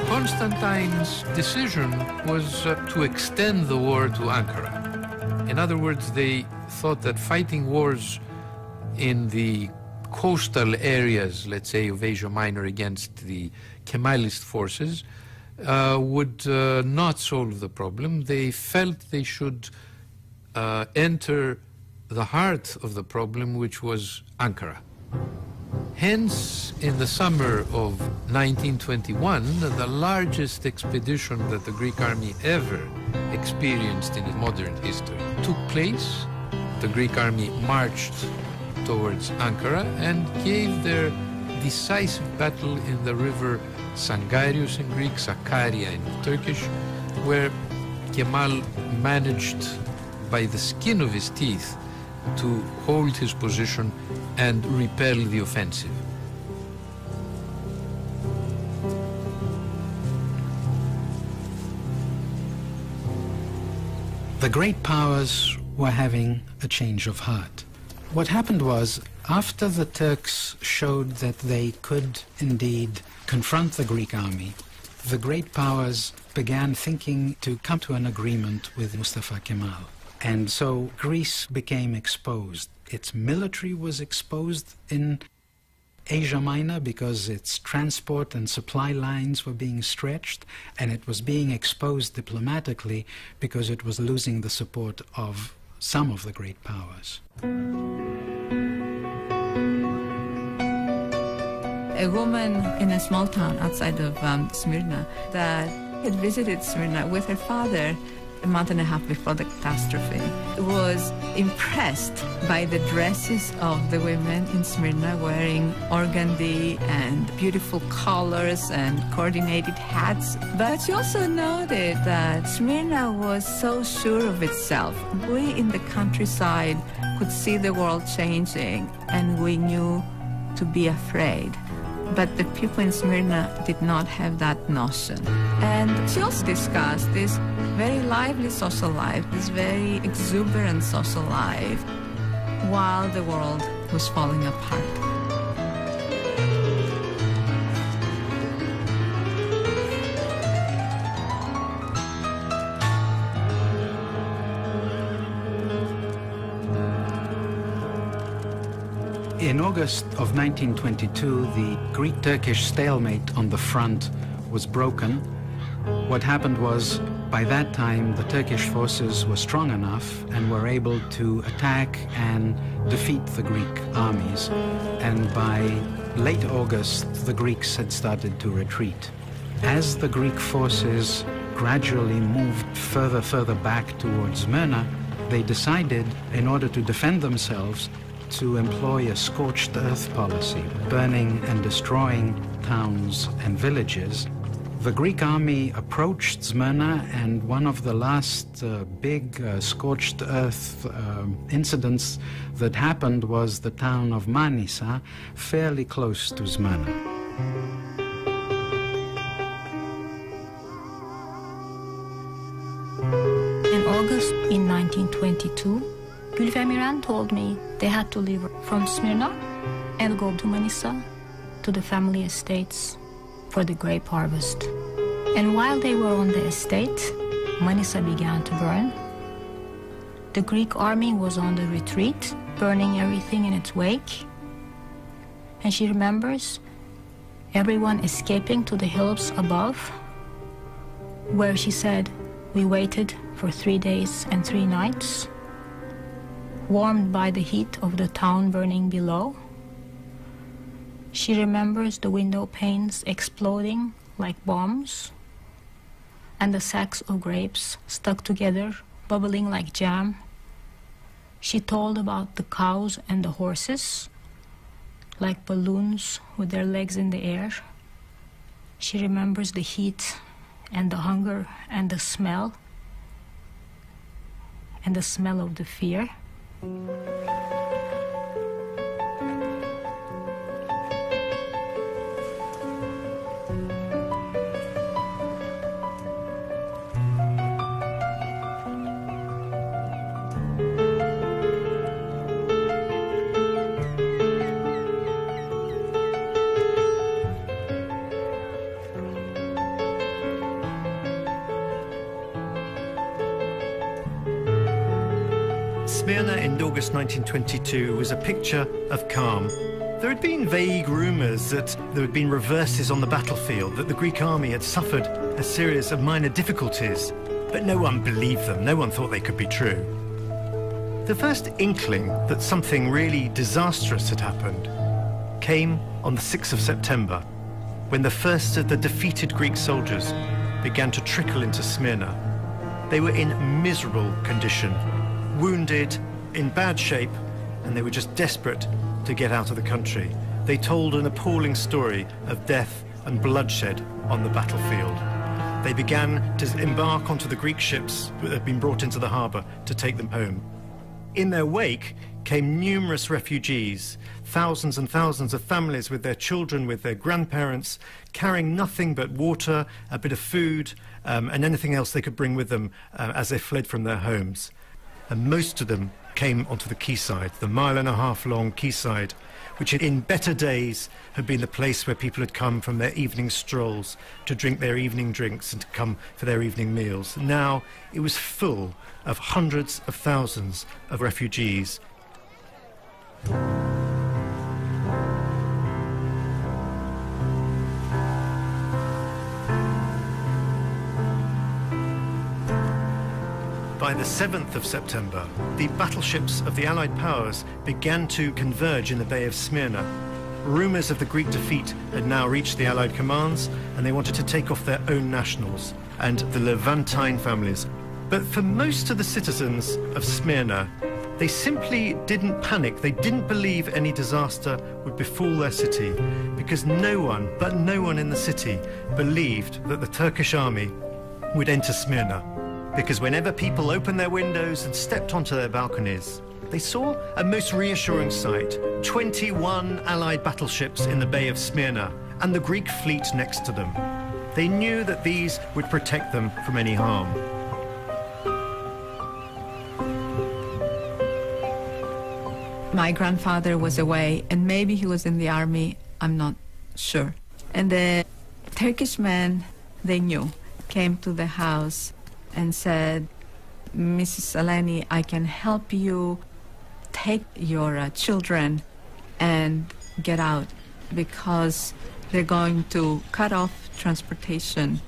E: Constantine's decision was to extend the war to Ankara. In other words, they thought that fighting wars in the coastal areas, let's say, of Asia Minor against the Kemalist forces would not solve the problem. They felt they should enter the heart of the problem, which was Ankara. Hence, in the summer of 1921, the largest expedition that the Greek army ever experienced in its modern history took place. The Greek army marched towards Ankara and gave their decisive battle in the river Sangarius in Greek, Sakarya in Turkish, where Kemal managed by the skin of his teeth to hold his position and repel the offensive.
B: The great powers were having a change of heart. What happened was, after the Turks showed that they could indeed confront the Greek army, the great powers began thinking to come to an agreement with Mustafa Kemal. And so Greece became exposed. Its military was exposed in Asia Minor because its transport and supply lines were being stretched, and it was being exposed diplomatically because it was losing the support of some of the great powers.
F: A woman in a small town outside of Smyrna that had visited Smyrna with her father a month and a half before the catastrophe was impressed by the dresses of the women in Smyrna wearing organdy and beautiful colors and coordinated hats. But she also noted that Smyrna was so sure of itself. We in the countryside could see the world changing, and we knew to be afraid. But the people in Smyrna did not have that notion. And she also discussed this very lively social life, this very exuberant social life, while the world was falling apart.
B: In August of 1922, the Greek-Turkish stalemate on the front was broken. What happened was, by that time, the Turkish forces were strong enough and were able to attack and defeat the Greek armies. And by late August, the Greeks had started to retreat. As the Greek forces gradually moved further back towards Smyrna, they decided, in order to defend themselves, to employ a scorched earth policy, burning and destroying towns and villages. The Greek army approached Smyrna, and one of the last big scorched earth incidents that happened was the town of Manisa, fairly close to Smyrna.
H: In August in 1922, Gülfem İren told me they had to leave from Smyrna and go to Manisa, to the family estates, for the grape harvest. And while they were on the estate, Manisa began to burn. The Greek army was on the retreat, burning everything in its wake. And she remembers everyone escaping to the hills above, where she said, we waited for 3 days and 3 nights, warmed by the heat of the town burning below. She remembers the window panes exploding like bombs, and the sacks of grapes stuck together, bubbling like jam. She told about the cows and the horses, like balloons with their legs in the air. She remembers the heat and the hunger and the smell of the fear.
C: Smyrna in August 1922 was a picture of calm. There had been vague rumours that there had been reverses on the battlefield, that the Greek army had suffered a series of minor difficulties, but no one believed them, no one thought they could be true. The first inkling that something really disastrous had happened came on the 6th of September, when the first of the defeated Greek soldiers began to trickle into Smyrna. They were in miserable condition, wounded, in bad shape, and they were just desperate to get out of the country. They told an appalling story of death and bloodshed on the battlefield. They began to embark onto the Greek ships that had been brought into the harbour to take them home. In their wake came numerous refugees, thousands and thousands of families with their children, with their grandparents, carrying nothing but water, a bit of food, and anything else they could bring with them as they fled from their homes. And most of them came onto the quayside, the 1.5 mile long quayside, which in better days had been the place where people had come from their evening strolls to drink their evening drinks and to come for their evening meals. Now it was full of hundreds of thousands of refugees. By the 7th of September, the battleships of the Allied powers began to converge in the Bay of Smyrna. Rumours of the Greek defeat had now reached the Allied commands, and they wanted to take off their own nationals and the Levantine families. But for most of the citizens of Smyrna, they simply didn't panic. They didn't believe any disaster would befall their city, because no one in the city believed that the Turkish army would enter Smyrna. Because whenever people opened their windows and stepped onto their balconies, they saw a most reassuring sight: 21 Allied battleships in the Bay of Smyrna and the Greek fleet next to them. They knew that these would protect them from any harm.
F: My grandfather was away, and maybe he was in the army, I'm not sure. And the Turkish men, they knew, came to the house and said, "Mrs. Eleni, I can help you take your children and get out, because they're going to cut off transportation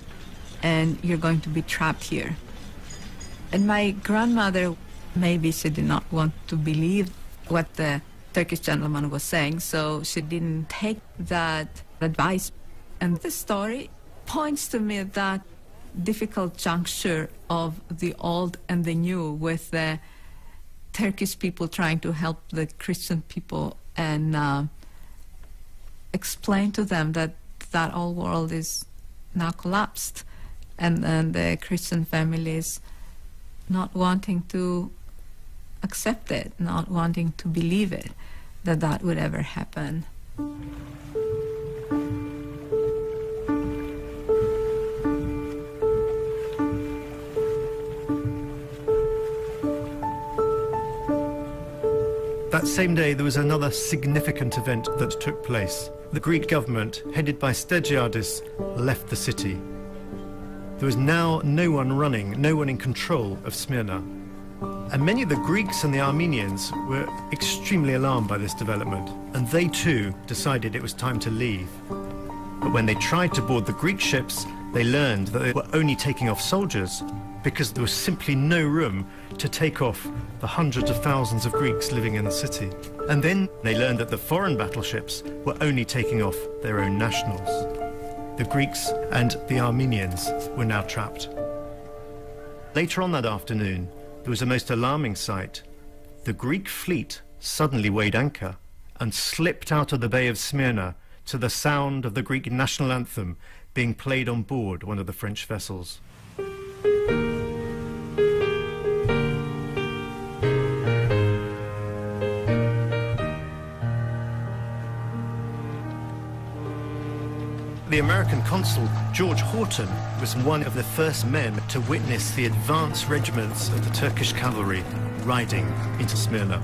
F: and you're going to be trapped here." And my grandmother, maybe she did not want to believe what the Turkish gentleman was saying, so she didn't take that advice. And this story points to me that difficult juncture of the old and the new, with the Turkish people trying to help the Christian people and explain to them that that old world is now collapsed, and the Christian families not wanting to accept it, not wanting to believe it, that that would ever happen.
C: That same day, there was another significant event that took place. The Greek government, headed by Stergiadis, left the city. There was now no one running, no one in control of Smyrna. And many of the Greeks and the Armenians were extremely alarmed by this development, and they too decided it was time to leave. But when they tried to board the Greek ships, they learned that they were only taking off soldiers, because there was simply no room to take off the hundreds of thousands of Greeks living in the city. And then they learned that the foreign battleships were only taking off their own nationals. The Greeks and the Armenians were now trapped. Later on that afternoon, there was a most alarming sight. The Greek fleet suddenly weighed anchor and slipped out of the Bay of Smyrna to the sound of the Greek national anthem, being played on board one of the French vessels. The American consul, George Horton, was one of the first men to witness the advance regiments of the Turkish cavalry riding into Smyrna.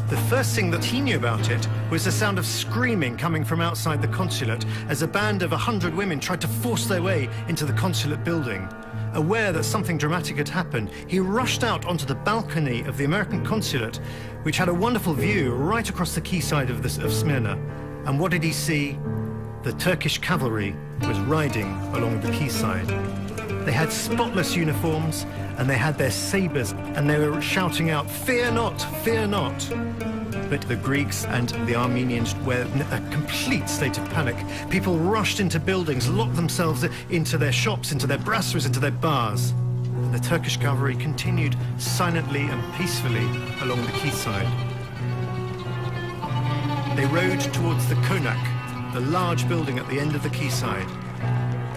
C: The first thing that he knew about it was the sound of screaming coming from outside the consulate as a band of 100 women tried to force their way into the consulate building. Aware that something dramatic had happened, he rushed out onto the balcony of the American consulate, which had a wonderful view right across the quayside of Smyrna. And what did he see? The Turkish cavalry was riding along the quayside. They had spotless uniforms, and they had their sabres, and they were shouting out, "Fear not, fear not." But the Greeks and the Armenians were in a complete state of panic. People rushed into buildings, locked themselves into their shops, into their brasseries, into their bars. And the Turkish cavalry continued silently and peacefully along the quayside. They rode towards the Konak, the large building at the end of the quayside,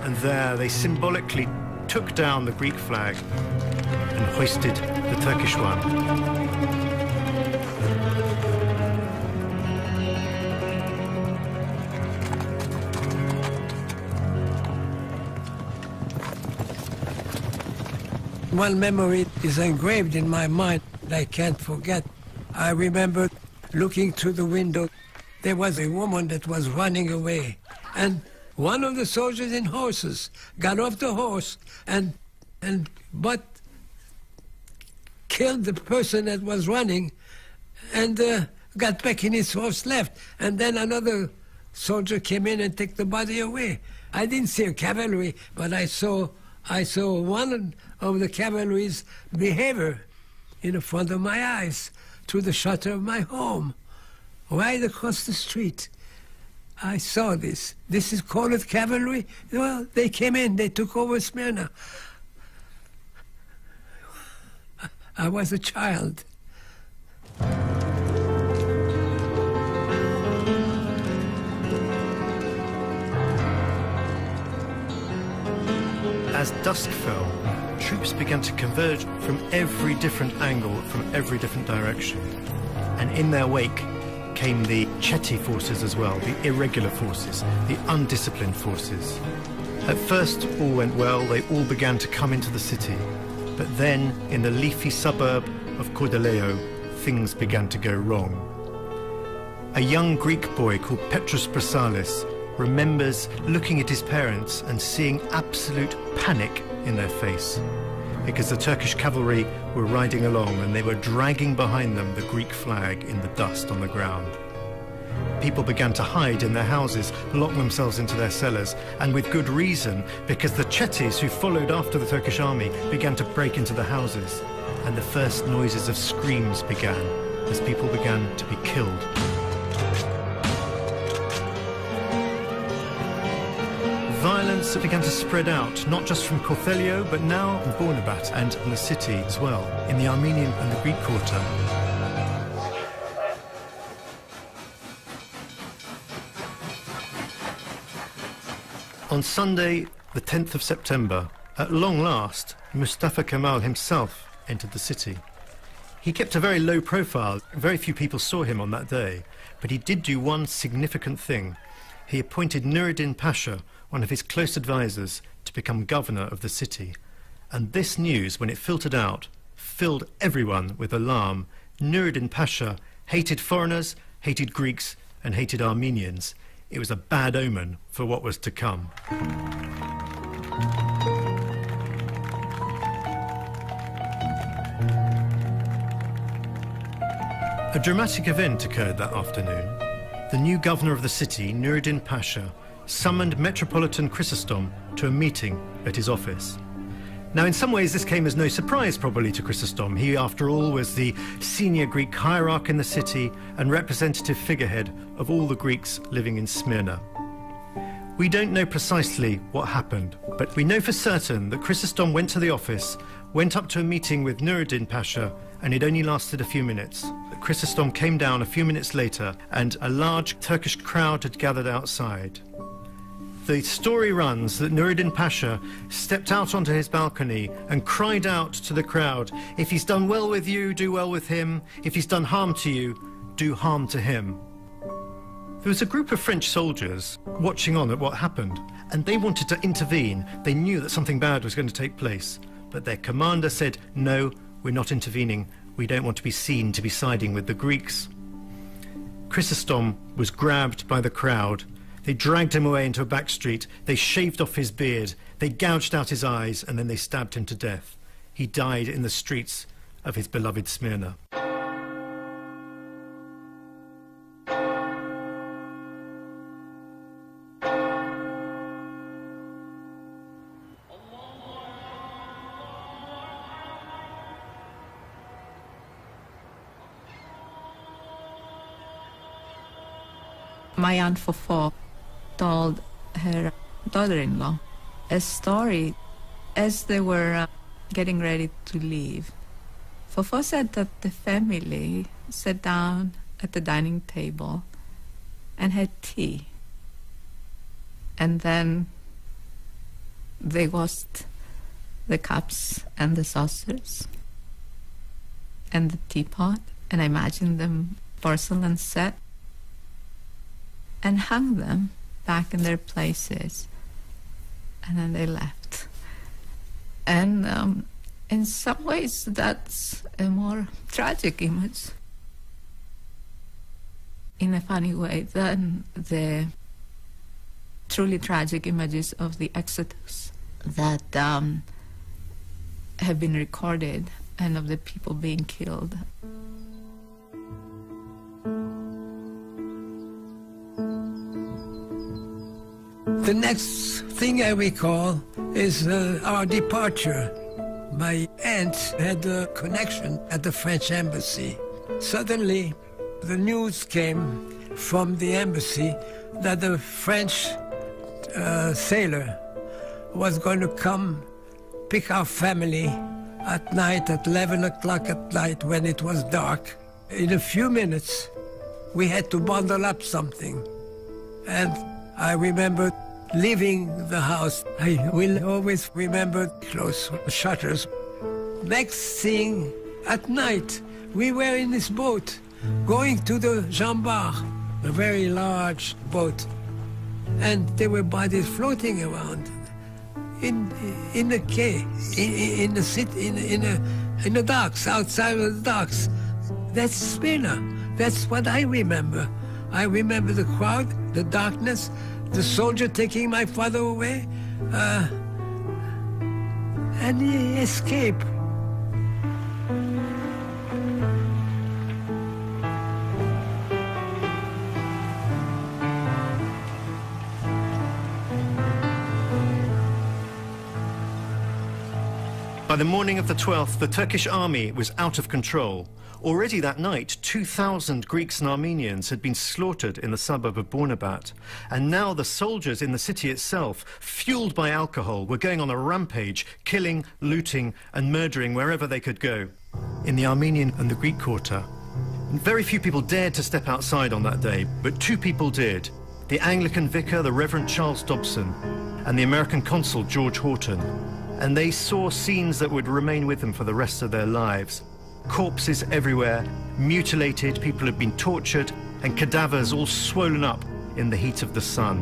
C: and there they symbolically took down the Greek flag and hoisted the Turkish one.
G: One memory is engraved in my mind that I can't forget. I remember looking through the window. There was a woman that was running away, and one of the soldiers in horses got off the horse but killed the person that was running and got back in his horse left. And then another soldier came in and took the body away. I didn't see a cavalry, but I saw one of the cavalry's behavior in front of my eyes through the shutter of my home. Right across the street, I saw this. This is called cavalry? Well, they came in, they took over Smyrna. I was a child.
C: As dusk fell, troops began to converge from every different angle, from every different direction. And in their wake came the Chetty forces as well, the irregular forces, the undisciplined forces. At first, all went well. They all began to come into the city. But then, in the leafy suburb of Cordeleio, things began to go wrong. A young Greek boy called Petros Brasalis remembers looking at his parents and seeing absolute panic in their face, because the Turkish cavalry were riding along and they were dragging behind them the Greek flag in the dust on the ground. People began to hide in their houses, lock themselves into their cellars, and with good reason, because the Chetties who followed after the Turkish army began to break into the houses, and the first noises of screams began as people began to be killed. Violence began to spread out, not just from Cordeleio, but now in Bornabat and in the city as well, in the Armenian and the Greek quarter. On Sunday, the 10th of September, at long last, Mustafa Kemal himself entered the city. He kept a very low profile. Very few people saw him on that day, but he did do one significant thing. He appointed Nuruddin Pasha, one of his close advisors, to become governor of the city. And this news, when it filtered out, filled everyone with alarm. Nuruddin Pasha hated foreigners, hated Greeks, and hated Armenians. It was a bad omen for what was to come. A dramatic event occurred that afternoon. The new governor of the city, Nuruddin Pasha, summoned Metropolitan Chrysostom to a meeting at his office. Now, in some ways, this came as no surprise, probably, to Chrysostom. He, after all, was the senior Greek hierarch in the city and representative figurehead of all the Greeks living in Smyrna. We don't know precisely what happened, but we know for certain that Chrysostom went to the office, went up to a meeting with Nuruddin Pasha, and it only lasted a few minutes. Chrysostom came down a few minutes later, and a large Turkish crowd had gathered outside. The story runs that Nuruddin Pasha stepped out onto his balcony and cried out to the crowd, "If he's done well with you, do well with him. If he's done harm to you, do harm to him." There was a group of French soldiers watching on at what happened, and they wanted to intervene. They knew that something bad was going to take place, but their commander said, "No, we're not intervening. We don't want to be seen to be siding with the Greeks." Chrysostom was grabbed by the crowd. They dragged him away into a back street. They shaved off his beard. They gouged out his eyes, and then they stabbed him to death. He died in the streets of his beloved Smyrna.
F: My Aunt Fofo told her daughter-in-law a story as they were getting ready to leave. Fofo said that the family sat down at the dining table and had tea. And then they washed the cups and the saucers and the teapot, and I imagined them porcelain set, and hung them back in their places, and then they left. And in some ways that's a more tragic image, in a funny way, than the truly tragic images of the Exodus that have been recorded, and of the people being killed.
G: The next thing I recall is our departure. My aunt had a connection at the French embassy. Suddenly, the news came from the embassy that the French sailor was going to come pick our family at night, at 11 o'clock at night when it was dark. In a few minutes, we had to bundle up something. And I remember leaving the house. I will always remember close shutters. Next thing, at night, we were in this boat going to the Jean Bar, a very large boat. And there were bodies floating around in the quay, in the city, in the docks, outside of the docks. That's Smyrna. That's what I remember. I remember the crowd, the darkness, the soldier taking my father away, and he escaped.
C: By the morning of the 12th, the Turkish army was out of control. Already that night, 2,000 Greeks and Armenians had been slaughtered in the suburb of Bornabat. And now the soldiers in the city itself, fueled by alcohol, were going on a rampage, killing, looting and murdering wherever they could go. In the Armenian and the Greek quarter, very few people dared to step outside on that day, but two people did. The Anglican vicar, the Reverend Charles Dobson, and the American consul, George Horton. And they saw scenes that would remain with them for the rest of their lives. Corpses everywhere, mutilated, people had been tortured, and cadavers all swollen up in the heat of the sun.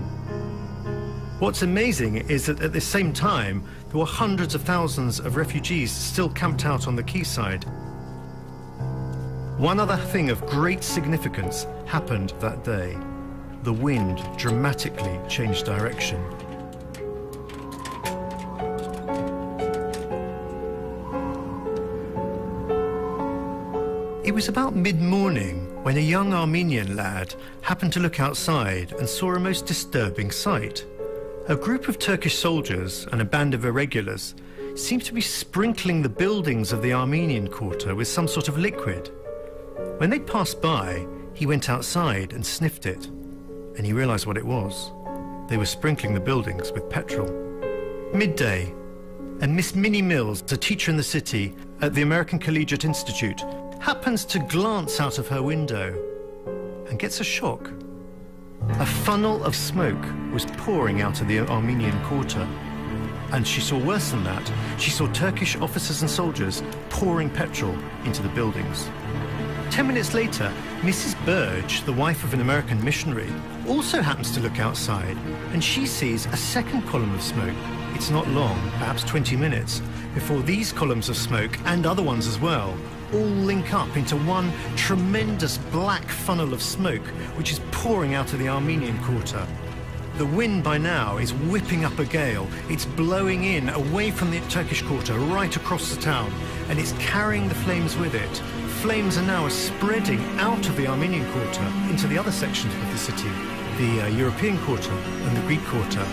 C: What's amazing is that at the same time, there were hundreds of thousands of refugees still camped out on the quayside. One other thing of great significance happened that day. The wind dramatically changed direction. It was about mid-morning when a young Armenian lad happened to look outside and saw a most disturbing sight. A group of Turkish soldiers and a band of irregulars seemed to be sprinkling the buildings of the Armenian quarter with some sort of liquid. When they passed by, he went outside and sniffed it, and he realized what it was. They were sprinkling the buildings with petrol. Midday, and Miss Minnie Mills, a teacher in the city at the American Collegiate Institute, happens to glance out of her window and gets a shock. A funnel of smoke was pouring out of the Armenian quarter. And she saw worse than that. She saw Turkish officers and soldiers pouring petrol into the buildings. 10 minutes later, Mrs. Burge, the wife of an American missionary, also happens to look outside, and she sees a second column of smoke. It's not long, perhaps 20 minutes, before these columns of smoke, and other ones as well, all link up into one tremendous black funnel of smoke, which is pouring out of the Armenian quarter. The wind by now is whipping up a gale. It's blowing in away from the Turkish quarter right across the town, and it's carrying the flames with it. Flames are now spreading out of the Armenian quarter into the other sections of the city, the European quarter and the Greek quarter.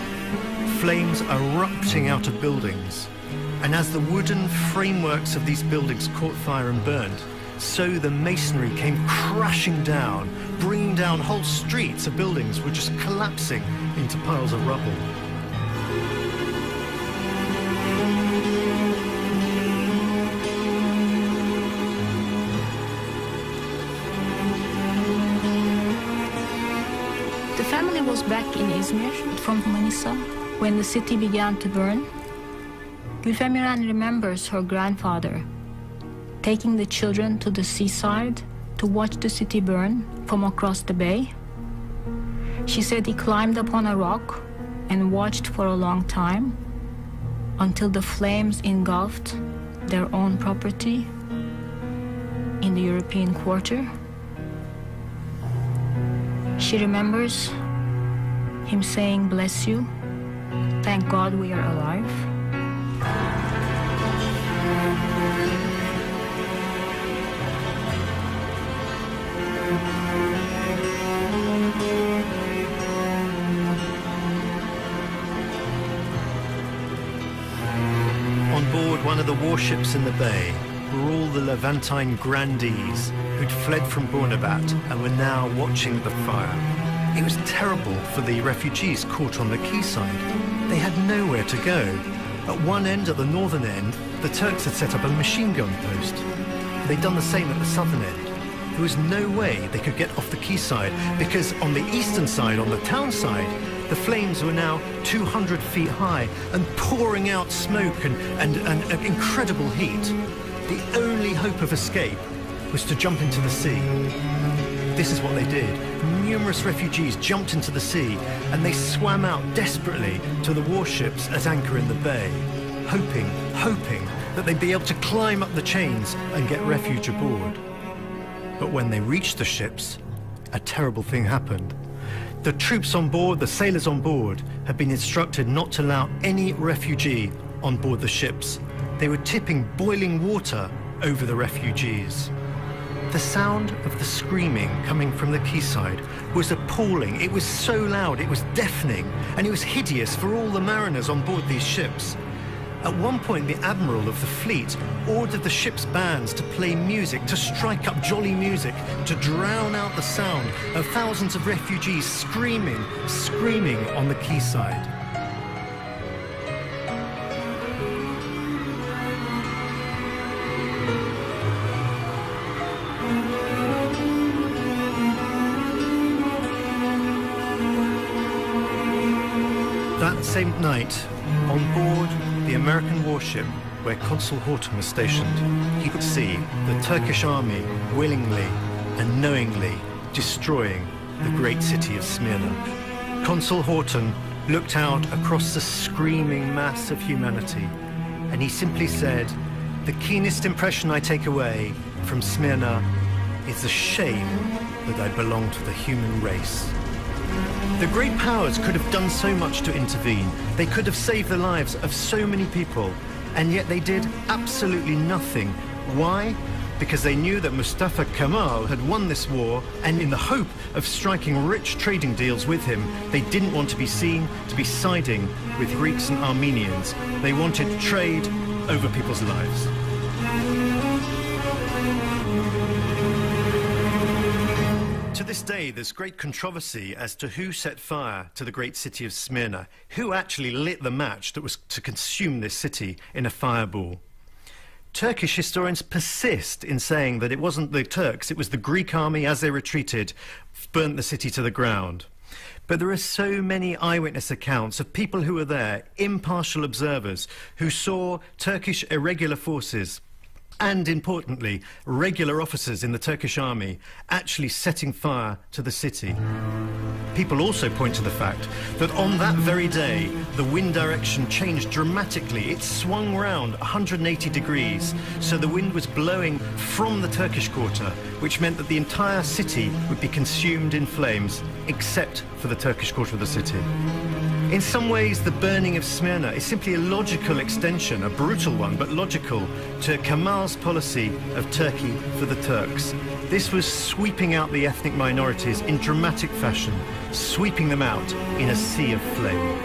C: Flames are erupting out of buildings. And as the wooden frameworks of these buildings caught fire and burned, so the masonry came crashing down, bringing down whole streets of buildings were just collapsing into piles of rubble.
H: The family was back in Izmir from Manisa when the city began to burn. Gülfem İren remembers her grandfather taking the children to the seaside to watch the city burn from across the bay. She said he climbed upon a rock and watched for a long time until the flames engulfed their own property in the European quarter. She remembers him saying, "Bless you, thank God we are alive."
C: On board one of the warships in the bay were all the Levantine grandees who'd fled from Bornabat and were now watching the fire. It was terrible for the refugees caught on the quayside. They had nowhere to go. At one end, at the northern end, the Turks had set up a machine gun post. They'd done the same at the southern end. There was no way they could get off the quayside because on the eastern side, on the town side, the flames were now 200 feet high and pouring out smoke and incredible heat. The only hope of escape was to jump into the sea. This is what they did. Numerous refugees jumped into the sea and they swam out desperately to the warships at anchor in the bay, hoping that they'd be able to climb up the chains and get refuge aboard. But when they reached the ships, a terrible thing happened. The troops on board, the sailors on board, had been instructed not to allow any refugee on board the ships. They were tipping boiling water over the refugees. The sound of the screaming coming from the quayside was appalling. It was so loud, it was deafening, and it was hideous for all the mariners on board these ships. At one point, the admiral of the fleet ordered the ship's bands to play music, to strike up jolly music, to drown out the sound of thousands of refugees screaming on the quayside. That same night, on board the American warship where Consul Horton was stationed, he could see the Turkish army willingly and knowingly destroying the great city of Smyrna. Consul Horton looked out across the screaming mass of humanity, and he simply said, "The keenest impression I take away from Smyrna is the shame that I belong to the human race." The great powers could have done so much to intervene. They could have saved the lives of so many people, and yet they did absolutely nothing. Why? Because they knew that Mustafa Kemal had won this war, and in the hope of striking rich trading deals with him, they didn't want to be seen to be siding with Greeks and Armenians. They wanted trade over people's lives. To this day, there's great controversy as to who set fire to the great city of Smyrna, who actually lit the match that was to consume this city in a fireball. Turkish historians persist in saying that it wasn't the Turks, it was the Greek army as they retreated, burnt the city to the ground. But there are so many eyewitness accounts of people who were there, impartial observers, who saw Turkish irregular forces and, importantly, regular officers in the Turkish army actually setting fire to the city. People also point to the fact that on that very day, the wind direction changed dramatically. It swung round 180 degrees, so the wind was blowing from the Turkish quarter, which meant that the entire city would be consumed in flames, except for the Turkish quarter of the city. In some ways, the burning of Smyrna is simply a logical extension, a brutal one, but logical, to Kemal's policy of Turkey for the Turks. This was sweeping out the ethnic minorities in dramatic fashion, sweeping them out in a sea of flame.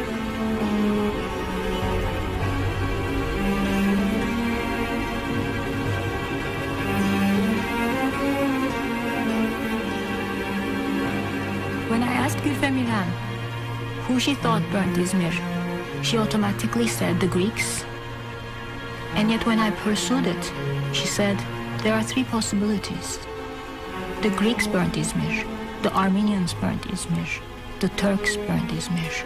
H: When I asked Gülfem İrem who she thought burnt Izmir, she automatically said the Greeks. And yet when I pursued it, she said there are three possibilities. The Greeks burnt Izmir, the Armenians burnt Izmir, the Turks burnt Izmir.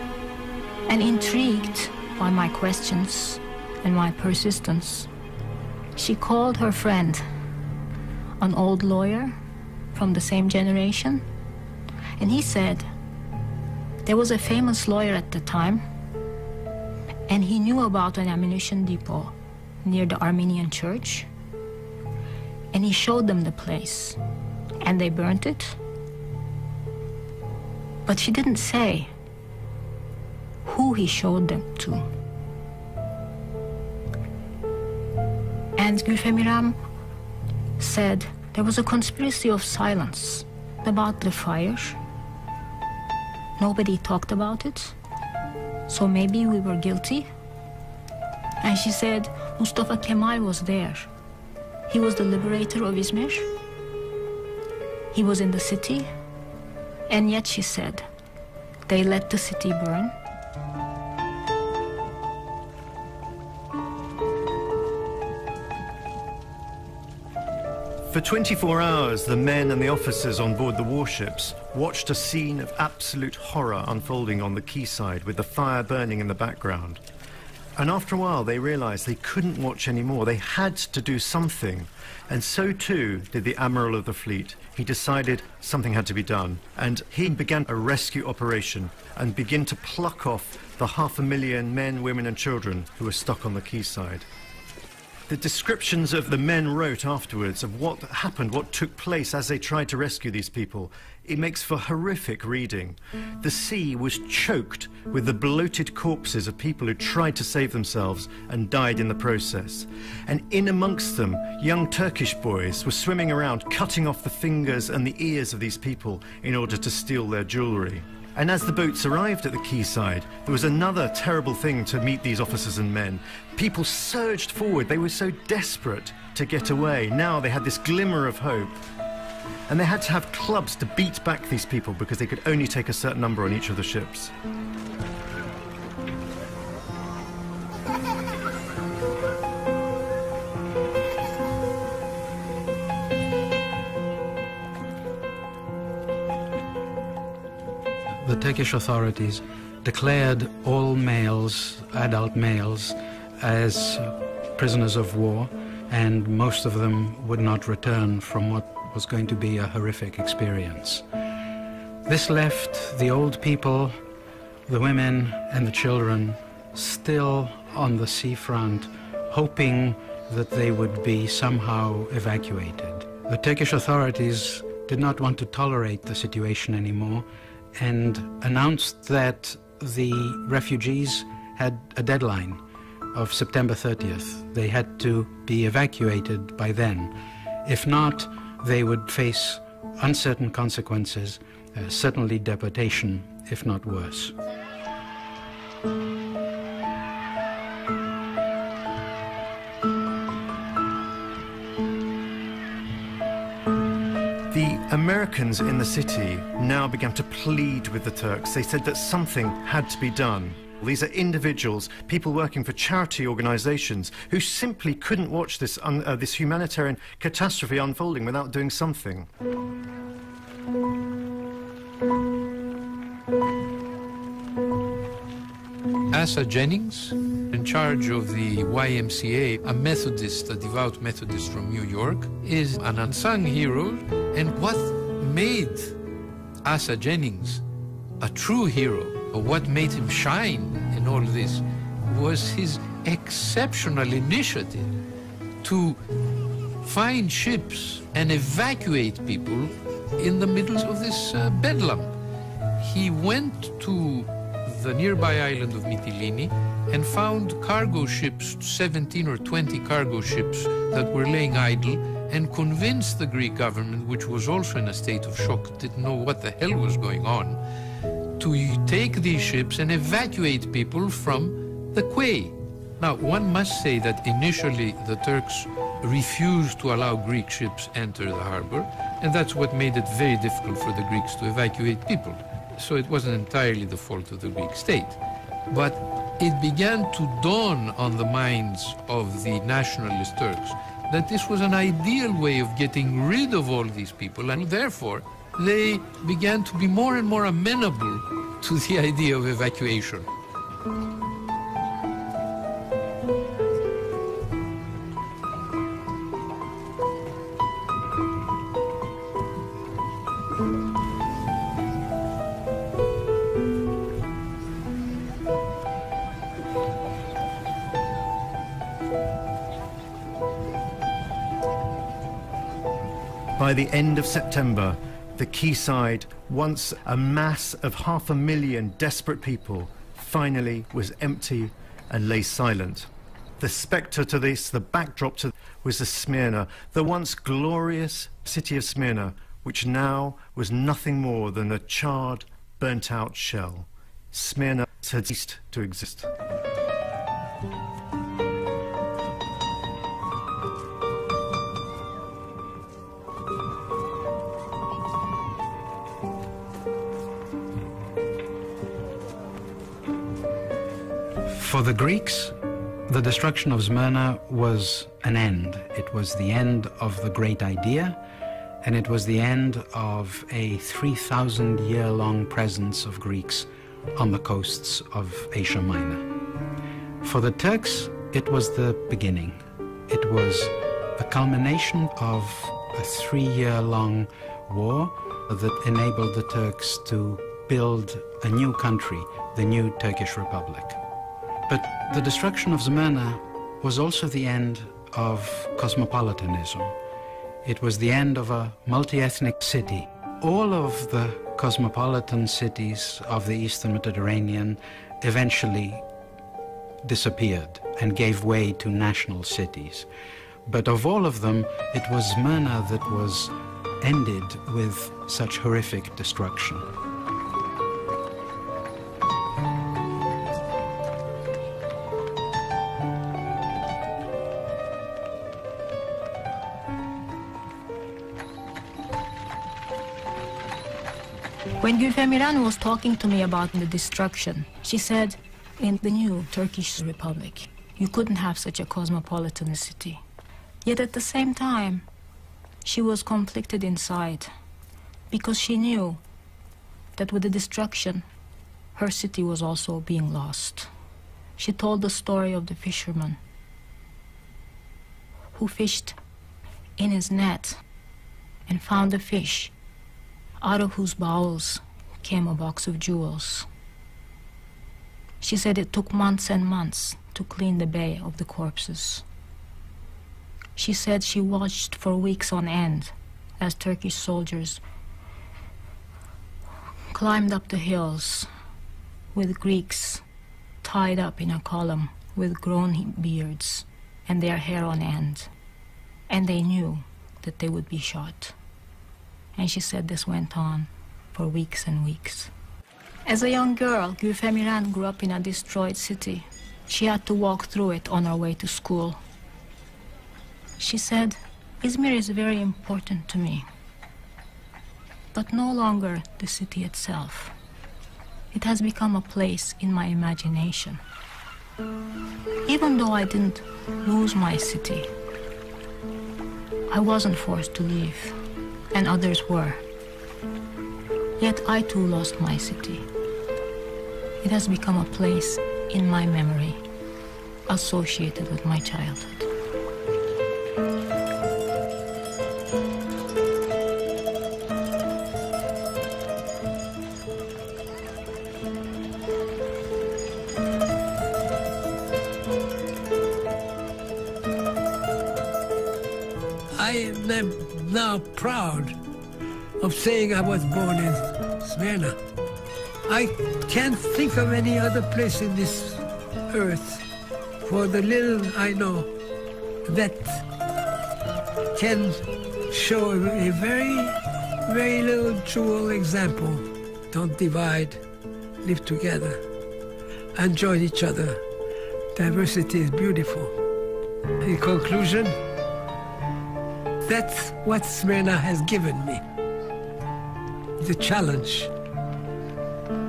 H: And intrigued by my questions and my persistence, she called her friend, an old lawyer from the same generation, and he said, there was a famous lawyer at the time, and he knew about an ammunition depot near the Armenian church, and he showed them the place, and they burnt it. But she didn't say who he showed them to. And Gülfem İrem said there was a conspiracy of silence about the fire. Nobody talked about it, so maybe we were guilty. And she said Mustafa Kemal was there. He was the liberator of Izmir. He was in the city, and yet she said they let the city burn.
C: For 24 hours, the men and the officers on board the warships watched a scene of absolute horror unfolding on the quayside with the fire burning in the background. And after a while, they realized they couldn't watch anymore. They had to do something. And so too did the admiral of the fleet. He decided something had to be done. And he began a rescue operation and began to pluck off the 500,000 men, women and children who were stuck on the quayside. The descriptions of the men wrote afterwards of what happened, what took place as they tried to rescue these people, it makes for horrific reading. The sea was choked with the bloated corpses of people who tried to save themselves and died in the process. And in amongst them, young Turkish boys were swimming around, cutting off the fingers and the ears of these people in order to steal their jewellery. And as the boats arrived at the quayside, there was another terrible thing to meet these officers and men. People surged forward. They were so desperate to get away. Now they had this glimmer of hope. And they had to have clubs to beat back these people because they could only take a certain number on each of the ships.
B: The Turkish authorities declared all males, adult males, as prisoners of war, and most of them would not return from what was going to be a horrific experience. This left the old people, the women and the children still on the seafront, hoping that they would be somehow evacuated. The Turkish authorities did not want to tolerate the situation anymore and announced that the refugees had a deadline of September 30th. They had to be evacuated by then. If not, they would face uncertain consequences, certainly deportation, if not worse.
C: The Americans in the city now began to plead with the Turks. They said that something had to be done. These are individuals, people working for charity organizations, who simply couldn't watch this humanitarian catastrophe unfolding without doing something.
E: Asa Jennings, in charge of the YMCA, a Methodist, a devout Methodist from New York, is an unsung hero. And what made Asa Jennings a true hero, or what made him shine in all this, was his exceptional initiative to find ships and evacuate people in the middle of this bedlam. He went to the nearby island of Mytilene and found cargo ships, 17 or 20 cargo ships that were laying idle, and convinced the Greek government, which was also in a state of shock, didn't know what the hell was going on, to take these ships and evacuate people from the quay. Now, one must say that initially the Turks refused to allow Greek ships enter the harbor, and that's what made it very difficult for the Greeks to evacuate people. So it wasn't entirely the fault of the Greek state. But it began to dawn on the minds of the nationalist Turks that this was an ideal way of getting rid of all these people, and therefore they began to be more and more amenable to the idea of evacuation.
C: By the end of September, the quayside, once a mass of 500,000 desperate people, finally was empty and lay silent. The spectre to this, the backdrop to, was the Smyrna, the once glorious city of Smyrna, which now was nothing more than a charred, burnt-out shell. Smyrna had ceased to exist.
B: For the Greeks, the destruction of Smyrna was an end. It was the end of the great idea, and it was the end of a 3,000-year-long presence of Greeks on the coasts of Asia Minor. For the Turks, it was the beginning. It was the culmination of a 3-year-long war that enabled the Turks to build a new country, the new Turkish Republic. But the destruction of Smyrna was also the end of cosmopolitanism. It was the end of a multi-ethnic city. All of the cosmopolitan cities of the Eastern Mediterranean eventually disappeared and gave way to national cities. But of all of them, it was Smyrna that was ended with such horrific destruction.
H: When Gülfem İran was talking to me about the destruction, she said, in the new Turkish Republic, you couldn't have such a cosmopolitan city. Yet at the same time, she was conflicted inside, because she knew that with the destruction, her city was also being lost. She told the story of the fisherman who fished in his net and found a fish out of whose bowels came a box of jewels. She said it took months and months to clean the bay of the corpses. She said she watched for weeks on end as Turkish soldiers climbed up the hills with Greeks tied up in a column with grown beards and their hair on end, and they knew that they would be shot. And she said this went on for weeks and weeks. As a young girl, Gülfem İran grew up in a destroyed city. She had to walk through it on her way to school. She said, Izmir is very important to me, but no longer the city itself. It has become a place in my imagination. Even though I didn't lose my city, I wasn't forced to leave, and others were. Yet I too lost my city. It has become a place in my memory associated with my childhood.
G: I am now proud of saying I was born in Smyrna. I can't think of any other place in this earth, for the little I know, that can show a very, very little jewel example. Don't divide, live together, and join each other. Diversity is beautiful. In conclusion, that's what Smyrna has given me. The challenge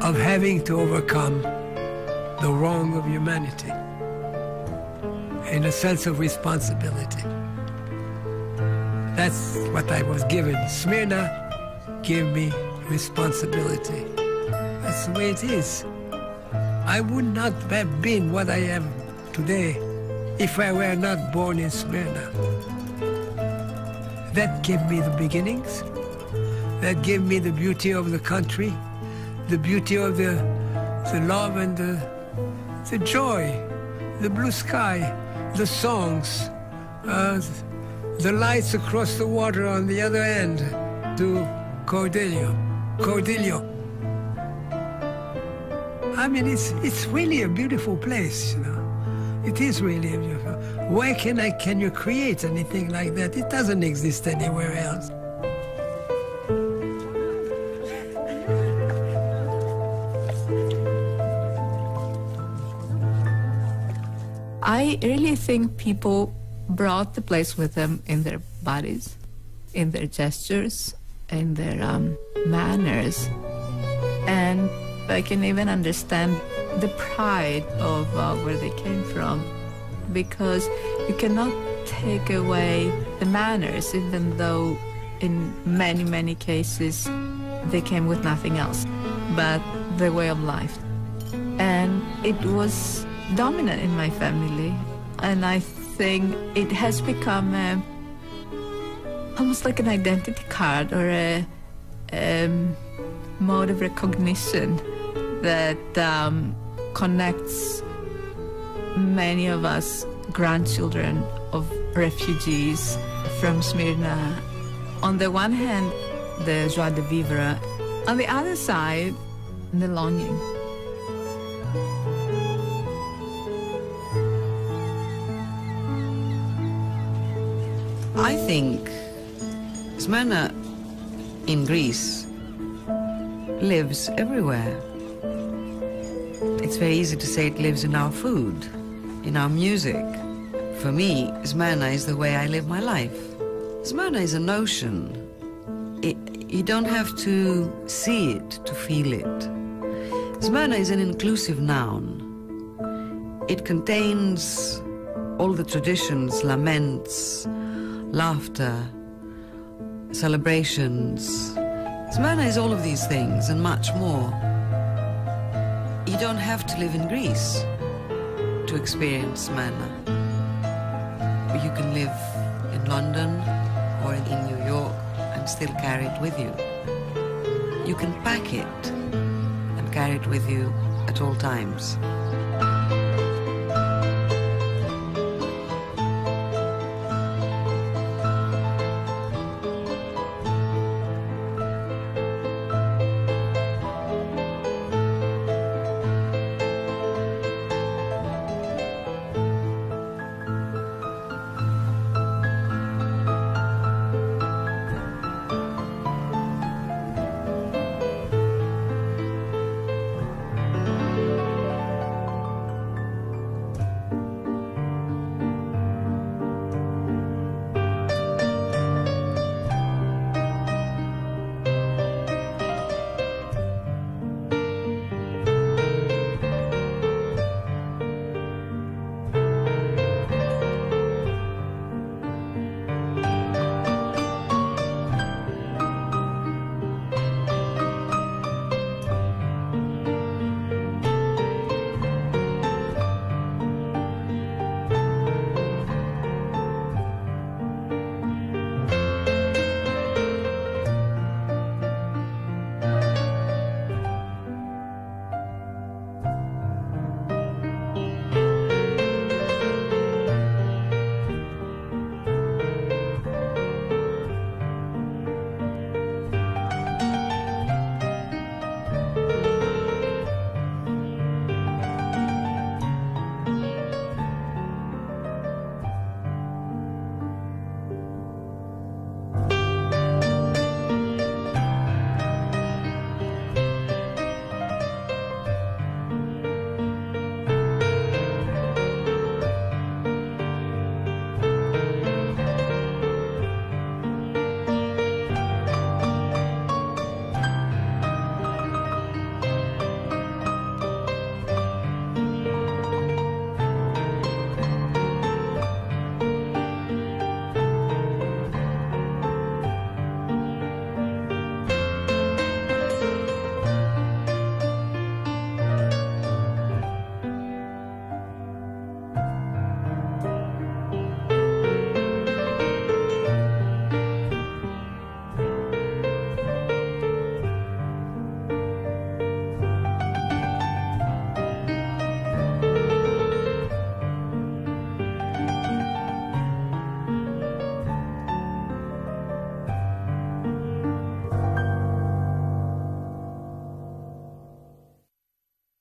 G: of having to overcome the wrong of humanity and a sense of responsibility. That's what I was given. Smyrna gave me responsibility. That's the way it is. I would not have been what I am today if I were not born in Smyrna. That gave me the beginnings. That gave me the beauty of the country, the beauty of the love and the joy, the blue sky, the songs, the lights across the water on the other end to Cordelio. I mean, it's really a beautiful place, you know. It is really a beautiful. Why can you create anything like that? It doesn't exist anywhere else.
F: I really think people brought the place with them in their bodies, in their gestures, in their manners. And I can even understand the pride of where they came from, because you cannot take away the manners, even though in many, many cases they came with nothing else but the way of life. And it was dominant in my family, and I think it has become almost like an identity card or a mode of recognition that connects many of us grandchildren of refugees from Smyrna. On the one hand, the joie de vivre. On the other side, the longing.
D: I think Smyrna in Greece lives everywhere. It's very easy to say it lives in our food, in our music. For me, Smyrna is the way I live my life. Smyrna is a notion. You don't have to see it to feel it. Smyrna is an inclusive noun. It contains all the traditions, laments, laughter, celebrations. Smyrna is all of these things and much more. You don't have to live in Greece to experience Smyrna. You can live in London or in New York and still carry it with you. You can pack it and carry it with you at all times.